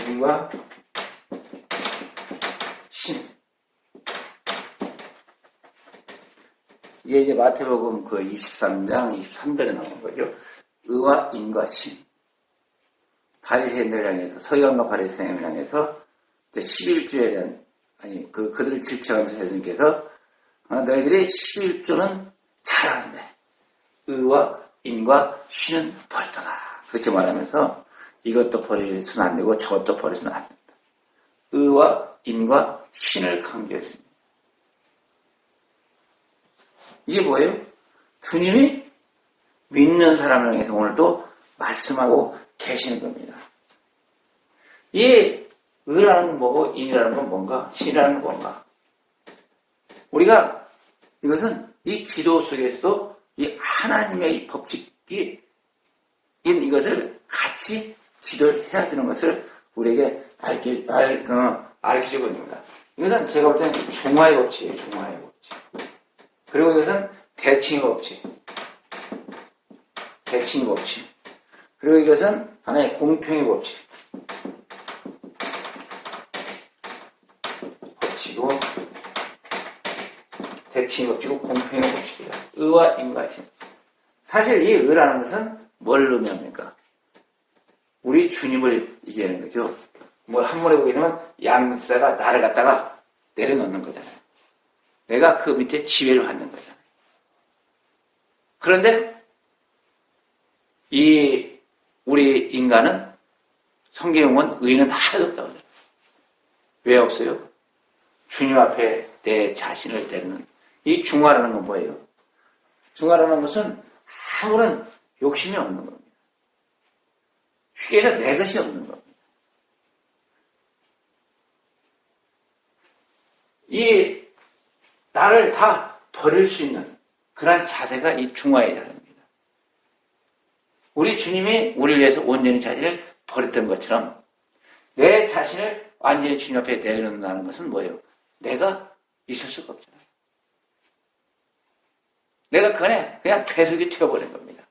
인과 신. 이게 이제 마태복음 그 23장 23절에 나오는 거죠. 의와 인과 신. 바리새인들 향해서 서기관과 바리새인을 향해서 11조에 대한 그들을 질책하면서 예수님께서 너희들이 11조는 잘하는데 의와 인과 신은 버렸다. 그렇게 말하면서 이것도 버려서는 안 되고 저것도 버려서는 안 된다. 의와 인과 신을 강조했습니다. 이게 뭐예요? 주님이 믿는 사람을 향해서 오늘도 말씀하고 계시는 겁니다. 이 의라는 건 뭐고 인이라는 건 뭔가, 신이라는 건 뭔가. 우리가 이것은 이 기도 속에서도 이 하나님의 이 법칙이 이것을 같이 기도를 해야 되는 것을 우리에게 알려주고 있습니다. 이것은 제가 볼 때는 중화의 법칙이에요. 중화의 법칙. 그리고 이것은 대칭의 법칙. 대칭의 법칙. 그리고 이것은 하나의 공평의 법칙. 법칙이고 대칭의 법칙이고 공평의 법칙이다. 의와 인과심. 사실 이 의라는 것은 뭘 의미합니까? 우리 주님을 얘기하는 거죠. 뭐 한문에 보게 되면 양사가 나를 갖다가 내려놓는 거잖아요. 내가 그 밑에 지배를 받는 거잖아요. 그런데 우리 인간은 성경에 보면 의는 하나도 없다고 그래요. 왜 없어요? 주님 앞에 내 자신을 내리는 이 중화라는 건 뭐예요? 중화라는 것은 아무런 욕심이 없는 겁니다. 쉽게 해서 내 것이 없는 겁니다. 이 나를 다 버릴 수 있는 그런 자세가 이 중화의 자세입니다. 우리 주님이 우리를 위해서 온전히 자신을 버렸던 것처럼 내 자신을 완전히 주님 앞에 내려놓는다는 것은 뭐예요? 내가 있을 수가 없잖아요. 내가 그 안에 그냥 배속이 튀어버린 겁니다.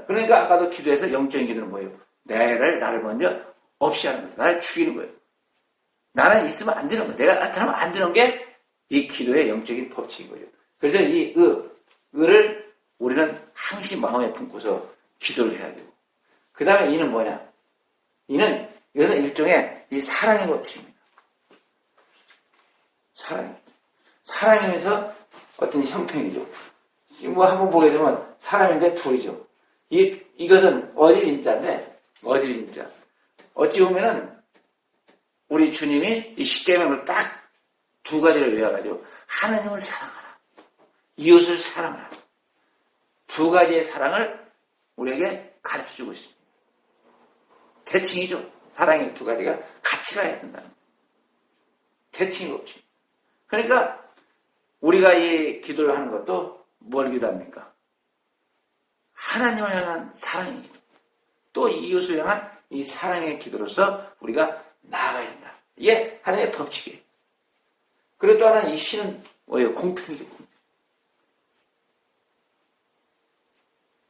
그러니까 아까도 기도에서 영적인 기도는 뭐예요? 나를 먼저 없이 하는 거예요. 나를 죽이는 거예요. 나는 있으면 안 되는 거예요. 내가 나타나면 안 되는 게 이 기도의 영적인 법칙인 거예요. 그래서 이 의를 우리는 항시 마음에 품고서 기도를 해야 되고. 그 다음에 이는 뭐냐? 이것은 일종의 이 사랑의 법칙입니다. 사랑이면서 어떤 형평이죠. 뭐 한번 보게 되면 사람인데 둘이죠. 이것은 어질인자인데, 어질인자. 어찌 보면은 우리 주님이 이 십계명을 딱 두 가지를 외워가지고 하나님을 사랑하라, 이웃을 사랑하라. 두 가지의 사랑을 우리에게 가르쳐주고 있습니다. 대칭이죠. 사랑의 두 가지가 같이 가야 된다는 거예요. 대칭이 없지. 그러니까 우리가 이 기도를 하는 것도 뭘 기도합니까? 하나님을 향한 사랑의 기도. 또 이웃을 향한 이 사랑의 기도로서 우리가 나아가야 된다. 이게 하나의 법칙이에요. 그리고 또 하나 이 신은 뭐예요? 공평이죠. 공평.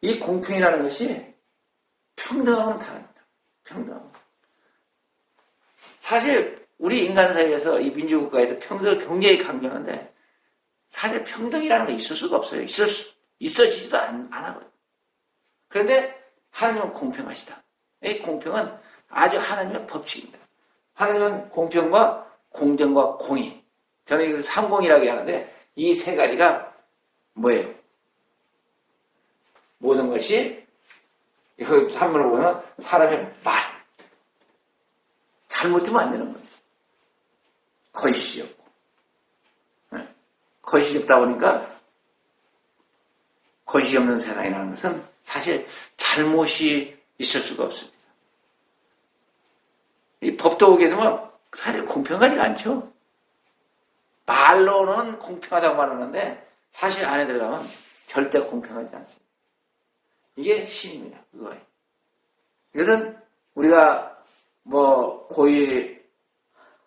이 공평이라는 것이 평등함은 다릅니다. 평등함. 사실 우리 인간 사회에서 이 민주국가에서 평등을 굉장히 강조하는데 사실 평등이라는 게 있을 수가 없어요. 있어지지도 안 하거든요. 그런데 하나님은 공평하시다. 이 공평은 아주 하나님의 법칙입니다. 하나님은 공평과 공정과 공의. 저는 이거 삼공이라고 하는데 이 세 가지가 뭐예요? 모든 것이 이거 한문을 보면 사람의 말. 잘못되면 안 되는 거예요. 거짓이 없고. 거짓이 없다 보니까 거짓이 없는 세상이라는 것은 사실 잘못이 있을 수가 없습니다. 이 법도 오게 되면 사실 공평하지가 않죠. 말로는 공평하다고 말하는데 사실 안에 들어가면 절대 공평하지 않습니다. 이게 신입니다. 그거예요. 이것은 우리가 뭐 고의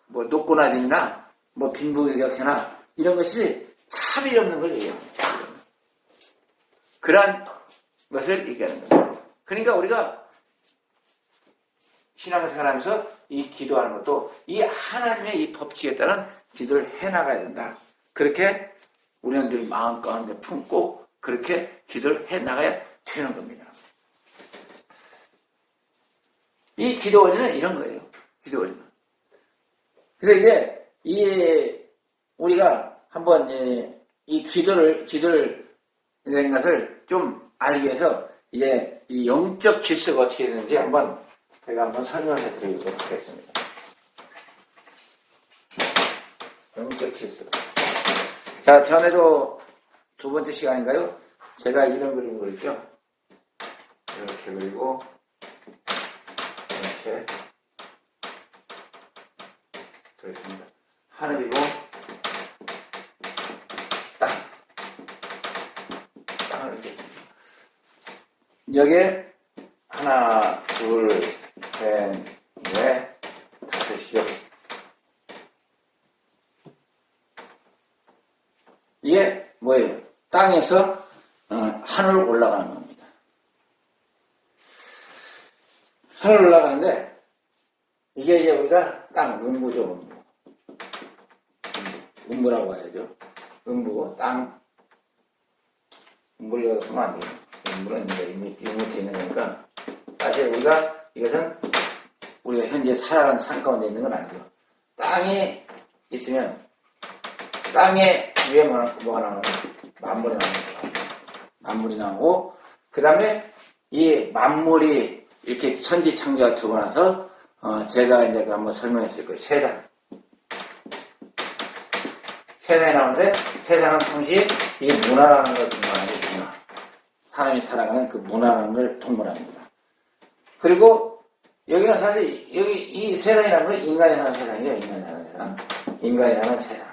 뭐 노고나짐이나 뭐 빈부격차나 이런 것이 차별이 없는 걸 얘기합니다. 그러한 것을 얘기하는 거예요. 그러니까 우리가 신앙생활 하면서 이 기도하는 것도 이 하나님의 이 법칙에 따른 기도를 해나가야 된다. 그렇게 우리는 늘 마음 가운데 품고 그렇게 기도를 해나가야 되는 겁니다. 이 기도 원리는 이런 거예요. 기도 원리는. 그래서 이제 우리가 한번 이 기도를 된 것을 좀 알기 위해서 이제 이 영적 질서가 어떻게 되는지 제가 한번 설명해 드리도록 하겠습니다. 영적 질서. 자, 전에도 두 번째 시간인가요? 제가 이런 그림을 그렸죠? 이렇게 그리고, 이렇게 그렸습니다. 하늘이고, 땅을 이렇게 했습니다. 여기에 하나, 둘, 셋, 넷, 다섯이죠. 이게 뭐예요? 땅에서 하늘로 올라가는 겁니다. 하늘로 올라가는데 이게 이제 우리가 땅, 음부죠, 음부. 음부라고 해야죠. 음부, 땅. 음부를 여기서 쓰면 안 돼요. 음부는 이제 밑에 있는 거니까. 사실 우리가 이것은 우리가 현재 살아가는 삶 가운데 있는 건 아니죠. 땅에 있으면 땅에 위에 뭐가 나오는 만물이 나옵니다. 만물이 나오고 그 다음에 이 만물이 이렇게 천지창조가 되고 나서 제가 이제 한번 설명했을 거예요. 세상이 나오는데 세상은 당시 이 문화라는 걸 동반하는 문화. 사람이 살아가는 그 문화라는 걸 동반합니다. 그리고 여기는 사실 여기 이 세상이라는 건 인간이 사는 세상이죠. 인간이 사는 세상. 인간이 사는 세상.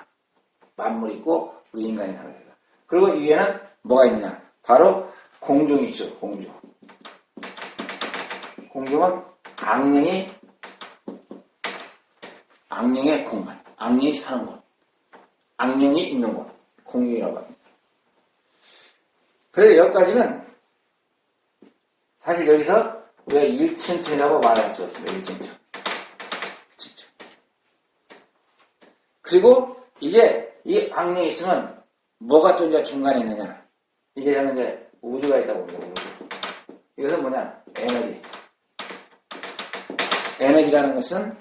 만물이 있고 우리 인간이 사는 세상. 그리고 위에는 뭐가 있느냐? 바로 공중이 있죠. 공중. 공중은 악령의 공간. 악령이 사는 곳. 악령이 있는 곳. 공중이라고 합니다. 그래서 여기까지는 사실 여기서 우리가 1층천이라고 말할 수 없습니다. 1층천. 그리고 이제 이 악령이 있으면 뭐가 또 이제 중간에 있느냐? 이게 저는 이제 우주가 있다고 봅니다. 우주. 이것은 뭐냐? 에너지. 에너지라는 것은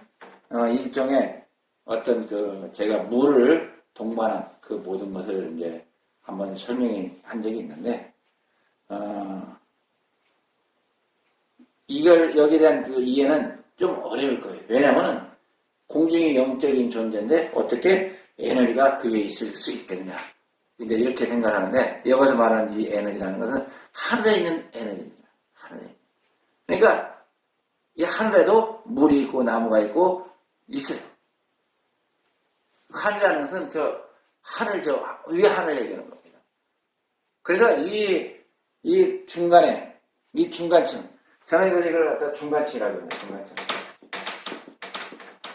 일종의 어떤 제가 물을 동반한 그 모든 것을 이제 한번 설명한 적이 있는데 이걸 여기에 대한 그 이해는 좀 어려울 거예요. 왜냐하면은 공중이 영적인 존재인데 어떻게 에너지가 그 위에 있을 수 있겠냐. 이제 이렇게 생각하는데 여기서 말하는 이 에너지라는 것은 하늘에 있는 에너지입니다. 하늘에. 그러니까 이 하늘에도 물이 있고 나무가 있고 있어요. 하늘이라는 것은 위에 하늘 얘기하는 겁니다. 그래서 이 중간에 이 중간층 저는 이걸 갖다 중간층이라고 합니다. 중간층.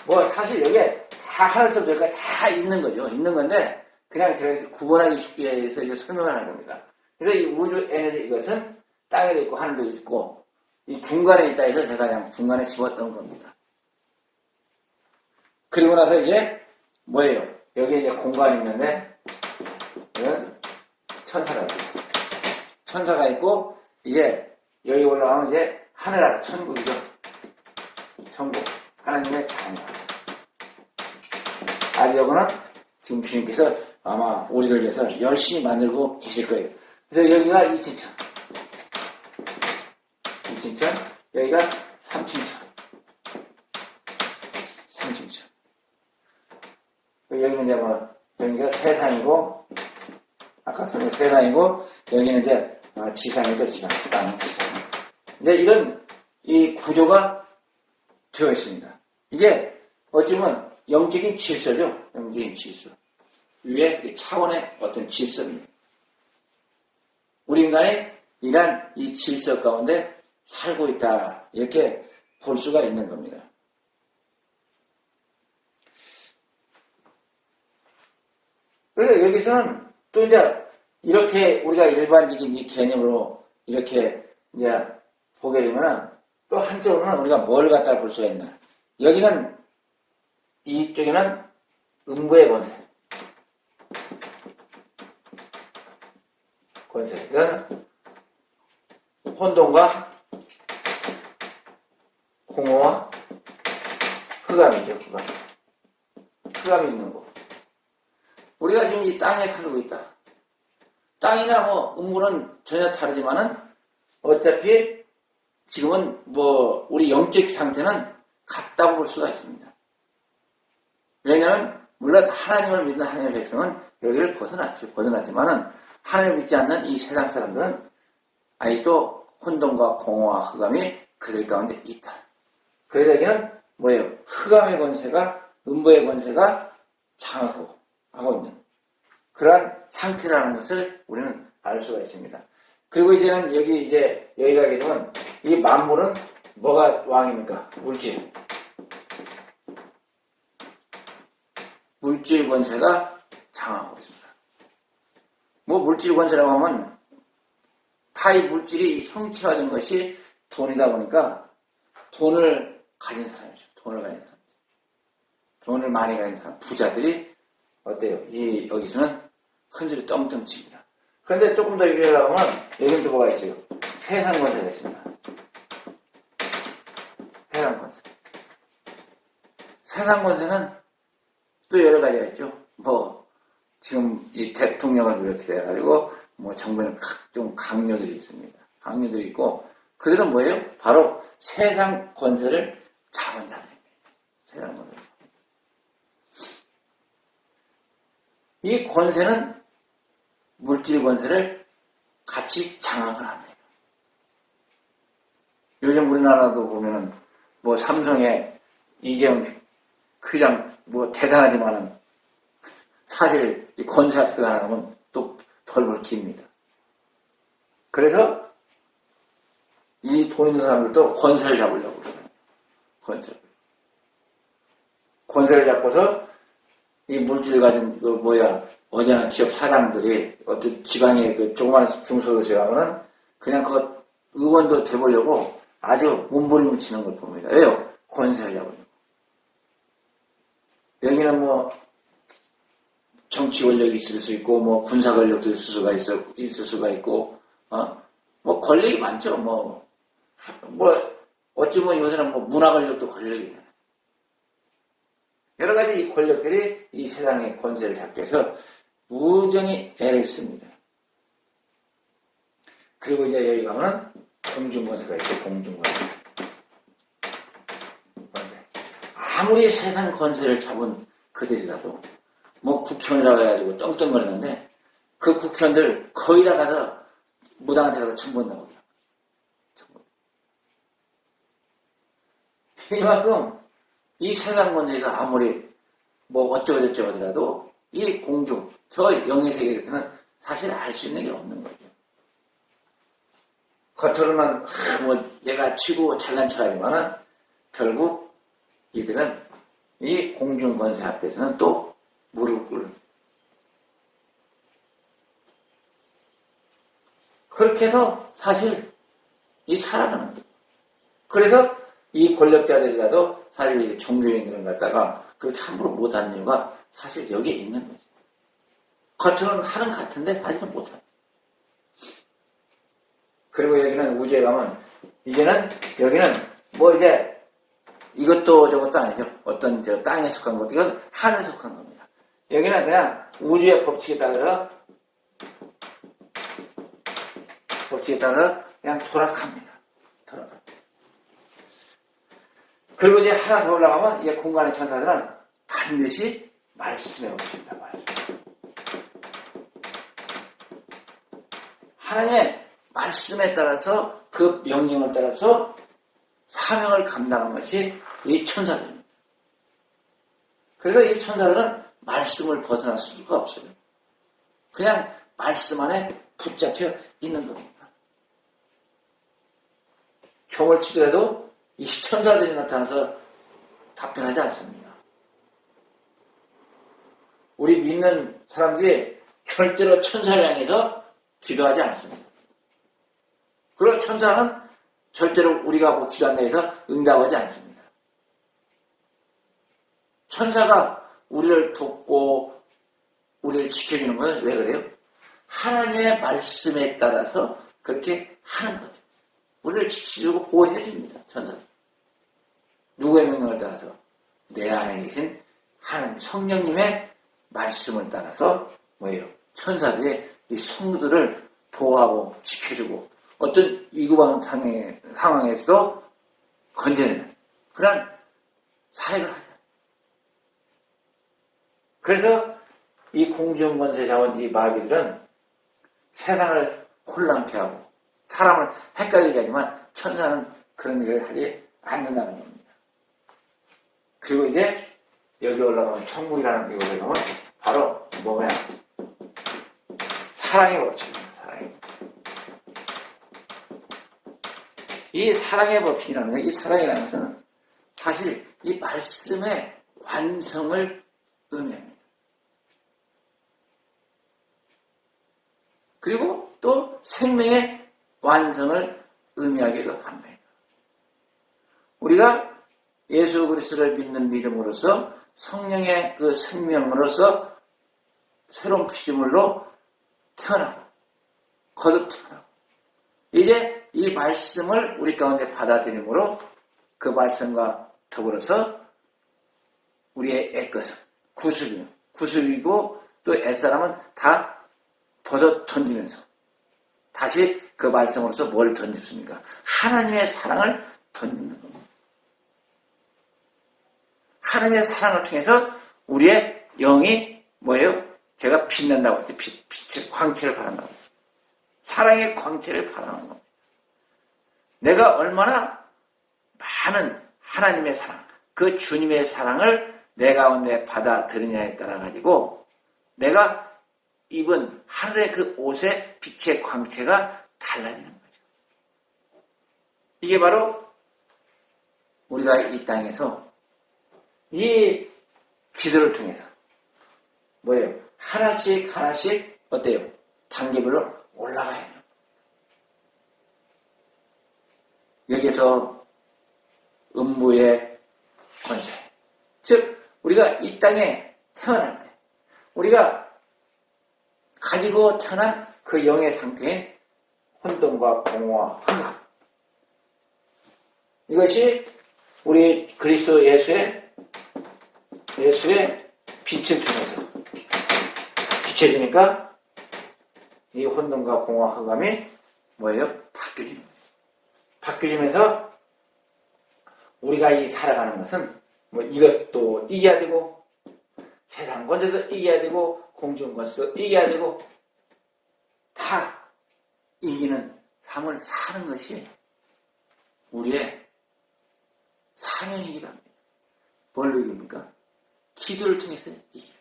뭐 사실 여기에 다 하늘서부터 여기까지 다 있는 거죠. 있는 건데 그냥 제가 구분하기 쉽게 해서 이거 설명을 하는 겁니다. 그래서 이 우주 에너지 이것은 땅에도 있고 하늘도 있고 이 중간에 있다 해서 제가 그냥 중간에 집었던 겁니다. 그리고 나서 이제 뭐예요? 여기에 이제 공간이 있는데 이건 천사가 있고 천사가 있고 이제 여기 올라가면 이제 하늘나라 천국이죠. 천국. 하나님의 자녀. 아직 여기는 지금 주님께서 아마 우리를 위해서 열심히 만들고 계실 거예요. 그래서 여기가 2층천. 2층천. 여기가 3층천. 3층천. 여기는 이제 여기가 세상이고, 아까 설명 세상이고, 여기는 이제 지상이죠, 지상. 땅, 지상. 이제 이런 이 구조가 되어 있습니다. 이게 어찌보면 영적인 질서죠. 영적인 질서. 위에 차원의 어떤 질서입니다. 우리 인간이 이러한 이 질서 가운데 살고 있다. 이렇게 볼 수가 있는 겁니다. 그래서 여기서는 또 이제 이렇게 우리가 일반적인 이 개념으로 이렇게 이제 보게 되면은 또 한쪽으로는 우리가 뭘 갖다 볼 수가 있나. 여기는 이쪽에는 음부의 권세. 이건 혼돈과 공허와 흑암이죠. 흑암이 있는 곳. 우리가 지금 이 땅에 살고 있다. 땅이나 음부는 전혀 다르지만은 어차피 지금은 우리 영적 상태는 같다고 볼 수가 있습니다. 왜냐하면 물론 하나님을 믿는 하나님의 백성은 여기를 벗어났죠. 벗어났지만은 하나님을 믿지 않는 이 세상 사람들은 아직도 혼돈과 공허와 흑암이 그들 가운데 있다. 그래서 여기는 뭐예요? 흑암의 권세가, 음부의 권세가 장하고 하고 있는 그러한 상태라는 것을 우리는 알 수가 있습니다. 그리고 이제는 여기가 하게 되면 이 만물은 뭐가 왕입니까? 물질. 물질 권세가 장하고 있습니다. 뭐 물질 권세라고 하면 타의 물질이 형체화된 것이 돈이다 보니까 돈을 가진 사람이죠. 돈을 가진 사람. 돈을 많이 가진 사람, 부자들이 어때요? 여기서는 큰소리 떵떵 칩니다. 그런데 조금 더 얘기하려고 하면 여기는 또 뭐가 있어요? 세상 권세가 있습니다. 세상 권세. 세상 권세는 또 여러 가지가 있죠. 뭐 지금 이 대통령을 비롯해 가지고 뭐 정부에는 각종 강요들이 있습니다. 강요들이 있고 그들은 뭐예요? 바로 세상 권세를 잡은 자들입니다. 세상 권세. 이 권세는 물질 권세를 같이 장악을 합니다. 요즘 우리나라도 보면은 뭐 삼성의 이재용 회장 뭐 대단하지만은 사실 이 권세 앞에 가면 또 벌벌 깁니다. 그래서 이 돈 있는 사람들도 권세를 잡으려고 그래요. 권세를 잡고서 이 물질 가진 어디나 기업 사장들이 어떤 지방의 그 조그마한 중소도시에 가면은 그냥 그 의원도 돼보려고 아주 몸부림을 치는 걸 봅니다. 왜요? 권세를 잡으려고. 여기는 뭐 정치 권력이 있을 수 있고 뭐 군사 권력도 있을 수가 있고 뭐 권력이 많죠. 뭐 어찌 보면 요새는 뭐 문화 권력도 권력이잖아요. 여러 가지 이 권력들이 이 세상의 권세를 잡기 위해서 무전히 애를 씁니다. 그리고 이제 여기 가면 공중권세가 있고 공중권세. 아무리 세상 권세를 잡은 그들이라도 뭐 국회의원이라고 해가지고 떵떵거리는데 그 국회의원들 거의 다 가서 무당한테 가서 청구한다고 그래요. 이만큼 이 세상 권세가 아무리 뭐 어쩌고저쩌고 하더라도 이 공중, 저 영의 세계에서는 사실 알 수 있는 게 없는 거죠. 겉으로는 뭐 내가 치고 잘난 척하지만은 결국 이들은 이 공중 권세 앞에서는 또 무릎 꿇는. 그렇게 해서 사실 이 살아가는 거예요. 그래서 이 권력자들이라도 사실 이 종교인들은 갖다가 그렇게 함부로 못하는 이유가 사실 여기에 있는 거죠. 겉으로는 하는 것 같은데 사실은 못하는. 그리고 여기는 우주에 가면 이제는 여기는 뭐 이제 이것도 저것도 아니죠. 어떤 저 땅에 속한 것, 이건 하늘에 속한 겁니다. 여기는 그냥 우주의 법칙에 따라서 그냥 돌아갑니다. 그리고 이제 하나 더 올라가면 이게 공간의 천사들은 반드시 말씀에 오십니다. 하나님의 말씀에 따라서 그 명령을 따라서 사명을 감당하는 것이 이 천사들입니다. 그래서 이 천사들은 말씀을 벗어날 수가 없어요. 그냥 말씀 안에 붙잡혀 있는 겁니다. 총을 치더라도 이 천사들이 나타나서 답변하지 않습니다. 우리 믿는 사람들이 절대로 천사를 향해서 기도하지 않습니다. 그리고 천사는 절대로 우리가 뭐 기도한다 해서 응답하지 않습니다. 천사가 우리를 돕고 우리를 지켜주는 건 왜 그래요? 하나님의 말씀에 따라서 그렇게 하는 거죠. 우리를 지켜주고 보호해줍니다. 천사는. 누구의 명령을 따라서? 내 안에 계신 하나님 성령님의 말씀을 따라서 뭐예요? 천사들이 이 성도들을 보호하고 지켜주고 어떤 위급한 상황에서도 건져내는 그런 사역을 하죠. 그래서 이 공중권세 자원 이 마귀들은 세상을 혼란케 하고 사람을 헷갈리게 하지만 천사는 그런 일을 하지 않는다는 겁니다. 그리고 이제 여기 올라가면 천국이라는 이곳에 가면 바로 뭐냐? 사랑의 법칙입니다. 이 사랑의 법칙이라는 거, 이 사랑이라는 것은 사실 이 말씀의 완성을 의미합니다. 그리고 또 생명의 완성을 의미하기도 합니다. 우리가 예수 그리스도를 믿는 믿음으로써 성령의 그 생명으로서 새로운 피조물로 태어나고 거듭 태어나고 이제 이 말씀을 우리 가운데 받아들임으로 그 말씀과 더불어서 우리의 애것은 구습이고 또 애사람은 다 벗어 던지면서 다시 그 말씀으로서 뭘 던집습니까? 하나님의 사랑을 던지는 겁니다. 하나님의 사랑을 통해서 우리의 영이 뭐예요? 제가 빛난다고 했을 때 빛의 광채를 발한다고 했어요. 사랑의 광채를 발하는 겁니다. 내가 얼마나 많은 하나님의 사랑, 그 주님의 사랑을 내 가운데 받아들이냐에 따라 가지고 내가 입은 하늘의 그 옷의 빛의 광채가 달라지는 거죠. 이게 바로 우리가 이 땅에서 이 기도를 통해서 뭐예요? 하나씩 어때요? 단계별로 올라가야 해요. 여기서 음부의 권세, 즉 우리가 이 땅에 태어날 때 우리가 가지고 태어난 그 영의 상태인 혼돈과 공허와 흑암, 이것이 우리 그리스도 예수의 빛을 통해서 비춰지니까 이 혼돈과 공허와 흑암이 뭐예요? 바뀌어지면서 우리가 이 살아가는 것은 뭐 이것도 이겨야 되고 세상 권세도 이겨야 되고 공중 권세도 이겨야 되고 다 이기는 삶을 사는 것이 우리의 사명이기도 합니다. 뭘로 이깁니까? 기도를 통해서 이겨야 돼요.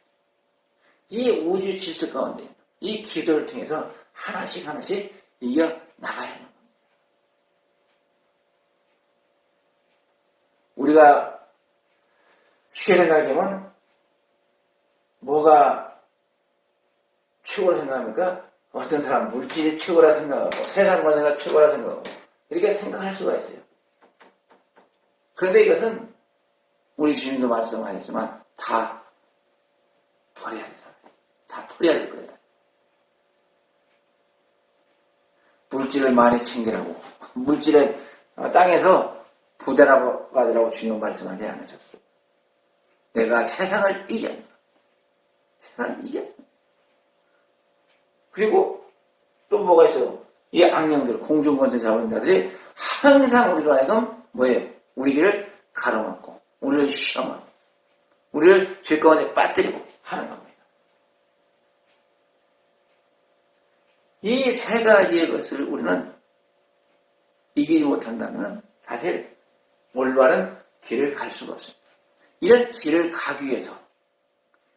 이 우주 질서 가운데 이 기도를 통해서 하나씩 이겨 나가야 합니다. 우리가 쉽게 생각하면 뭐가 최고라 생각합니까? 어떤 사람 물질이 최고라 생각하고 세상 권세가 최고라 생각하고 이렇게 생각할 수가 있어요. 그런데 이것은 우리 주님도 말씀하셨지만 다 버려야 되잖아요. 다 버려야 될 거예요. 물질을 많이 챙기라고 물질의 땅에서 부자라고 가지라고 주님 말씀하지 않으셨어요. 내가 세상을 이겼다. 세상을 이겼다. 그리고 또 뭐가 있어요? 이 악령들, 공중권세 잡은 자들이 항상 우리로 하여금 뭐예요? 우리 길을 가로막고 우리를 시험하고 우리를 죄 가운데 빠뜨리고 하는 겁니다. 이 세 가지의 것을 우리는 이기지 못한다면 사실 올바른 길을 갈 수가 없습니다. 이런 길을 가기 위해서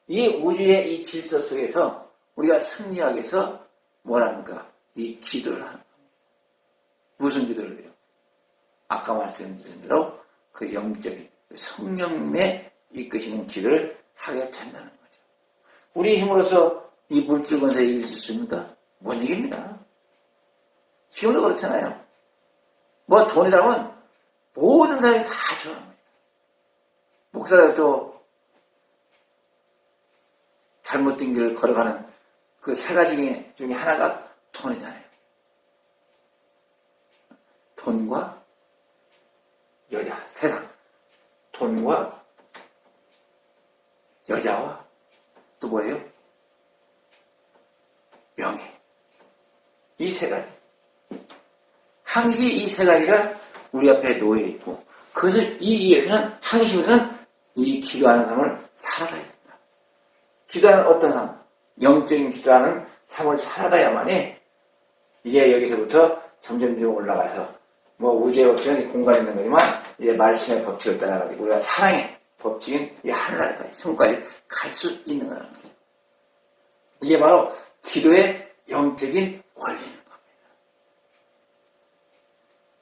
이 우주의 이 질서 속에서 우리가 승리하기 위해서 뭐랍니까? 이 기도를 하는 겁니다. 무슨 기도를 해요? 아까 말씀드린 대로 그 영적인 성령님의 이끄시는 길을 하게 된다는 거죠. 우리 힘으로서 이 물질 권세에 이길 수 있습니까? 못 이깁니다. 지금도 그렇잖아요. 뭐 돈이라면 모든 사람이 다 좋아합니다. 목사들도 잘못된 길을 걸어가는 그 세 가지 중에 하나가 돈이잖아요. 돈과 여자, 세상. 돈과 여자와 또 뭐예요? 명예. 이 세 가지. 항시 이 세 가지가 우리 앞에 놓여 있고 그것을 이기기 위해서는 항시 우리는 이 기도하는 삶을 살아가야 된다. 기도하는 어떤 삶? 영적인 기도하는 삶을 살아가야만이 이제 여기서부터 점점 올라가서 뭐 우주의 법칙은 공간에 있는 거지만 이제 말씀의 법칙을 따라가지고 우리가 사랑의 법칙인 이 하늘나라까지 성까지 갈 수 있는 거라는 거죠. 이게 바로 기도의 영적인 원리인 겁니다.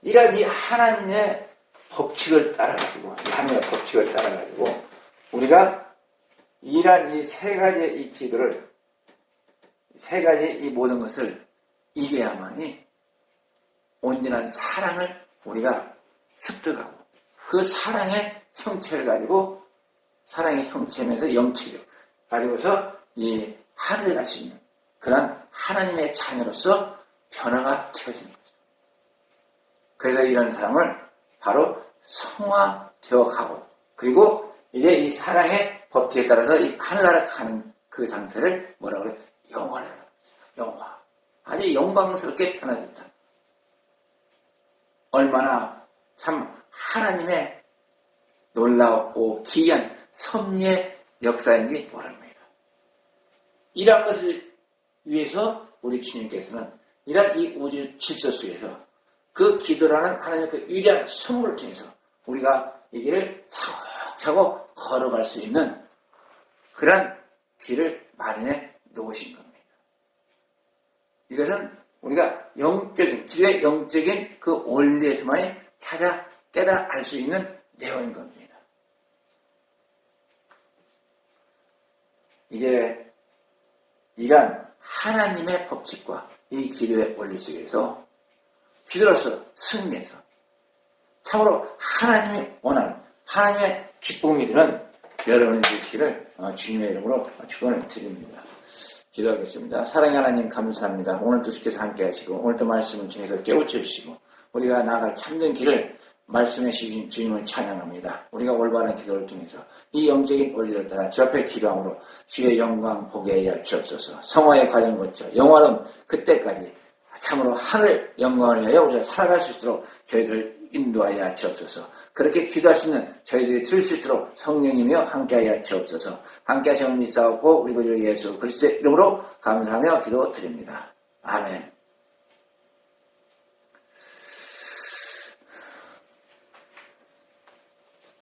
이런 이 하나님의 법칙을 따라가지고 하나님의 법칙을 따라가지고 우리가 이러한 이 세 가지의 이 기도를 세 가지 이 모든 것을 이겨야만이 온전한 사랑을 우리가 습득하고 그 사랑의 형체를 가지고 사랑의 형체면서 영체력 가지고서 이 하늘에 갈 수 있는 그런 하나님의 자녀로서 변화가 되어지는 거죠. 그래서 이런 사랑을 바로 성화되어 가고 그리고 이제 이 사랑의 법칙에 따라서 이 하늘나라 가는 그 상태를 뭐라 그래요? 영화라는 거죠. 영화. 아주 영광스럽게 변화된다. 얼마나 참 하나님의 놀라웠고 기이한 섭리의 역사인지 모릅니다. 이러한 것을 위해서 우리 주님께서는 이러한 이 우주 질서 속에서 그 기도라는 하나님의 그 위대한 선물을 통해서 우리가 이 길을 차곡차곡 걸어갈 수 있는 그런 길을 마련해 놓으신 겁니다. 이것은 우리가 영적인, 기도의 영적인 그 원리에서만이 찾아 깨달아 알 수 있는 내용인 겁니다. 이제 이러한 하나님의 법칙과 이 기도의 원리 속에서 기도로서 승리해서 참으로 하나님이 원하는 하나님의 기쁨이 드는 여러분이 되시기를 주님의 이름으로 축원을 드립니다. 기도하겠습니다. 사랑의 하나님 감사합니다. 오늘도 주께서 함께 하시고 오늘도 말씀을 통해서 깨우쳐 주시고 우리가 나아갈 참된 길을 말씀해 주신 주님을 찬양합니다. 우리가 올바른 기도를 통해서 이 영적인 원리를 따라 주 앞에 기도함으로 주의 영광 보게 하여 주옵소서. 성화의 과정 거쳐 영화로운 그때까지 참으로 하늘 영광을 위하여 우리가 살아갈 수 있도록 저희들을 인도하여 주옵소서. 그렇게 기도할 수 있는 저희들이 들 수 있도록 성령님이여 함께하여 주옵소서. 함께 하시면 믿사옵고 우리 구주 예수 그리스도의 이름으로 감사하며 기도드립니다. 아멘.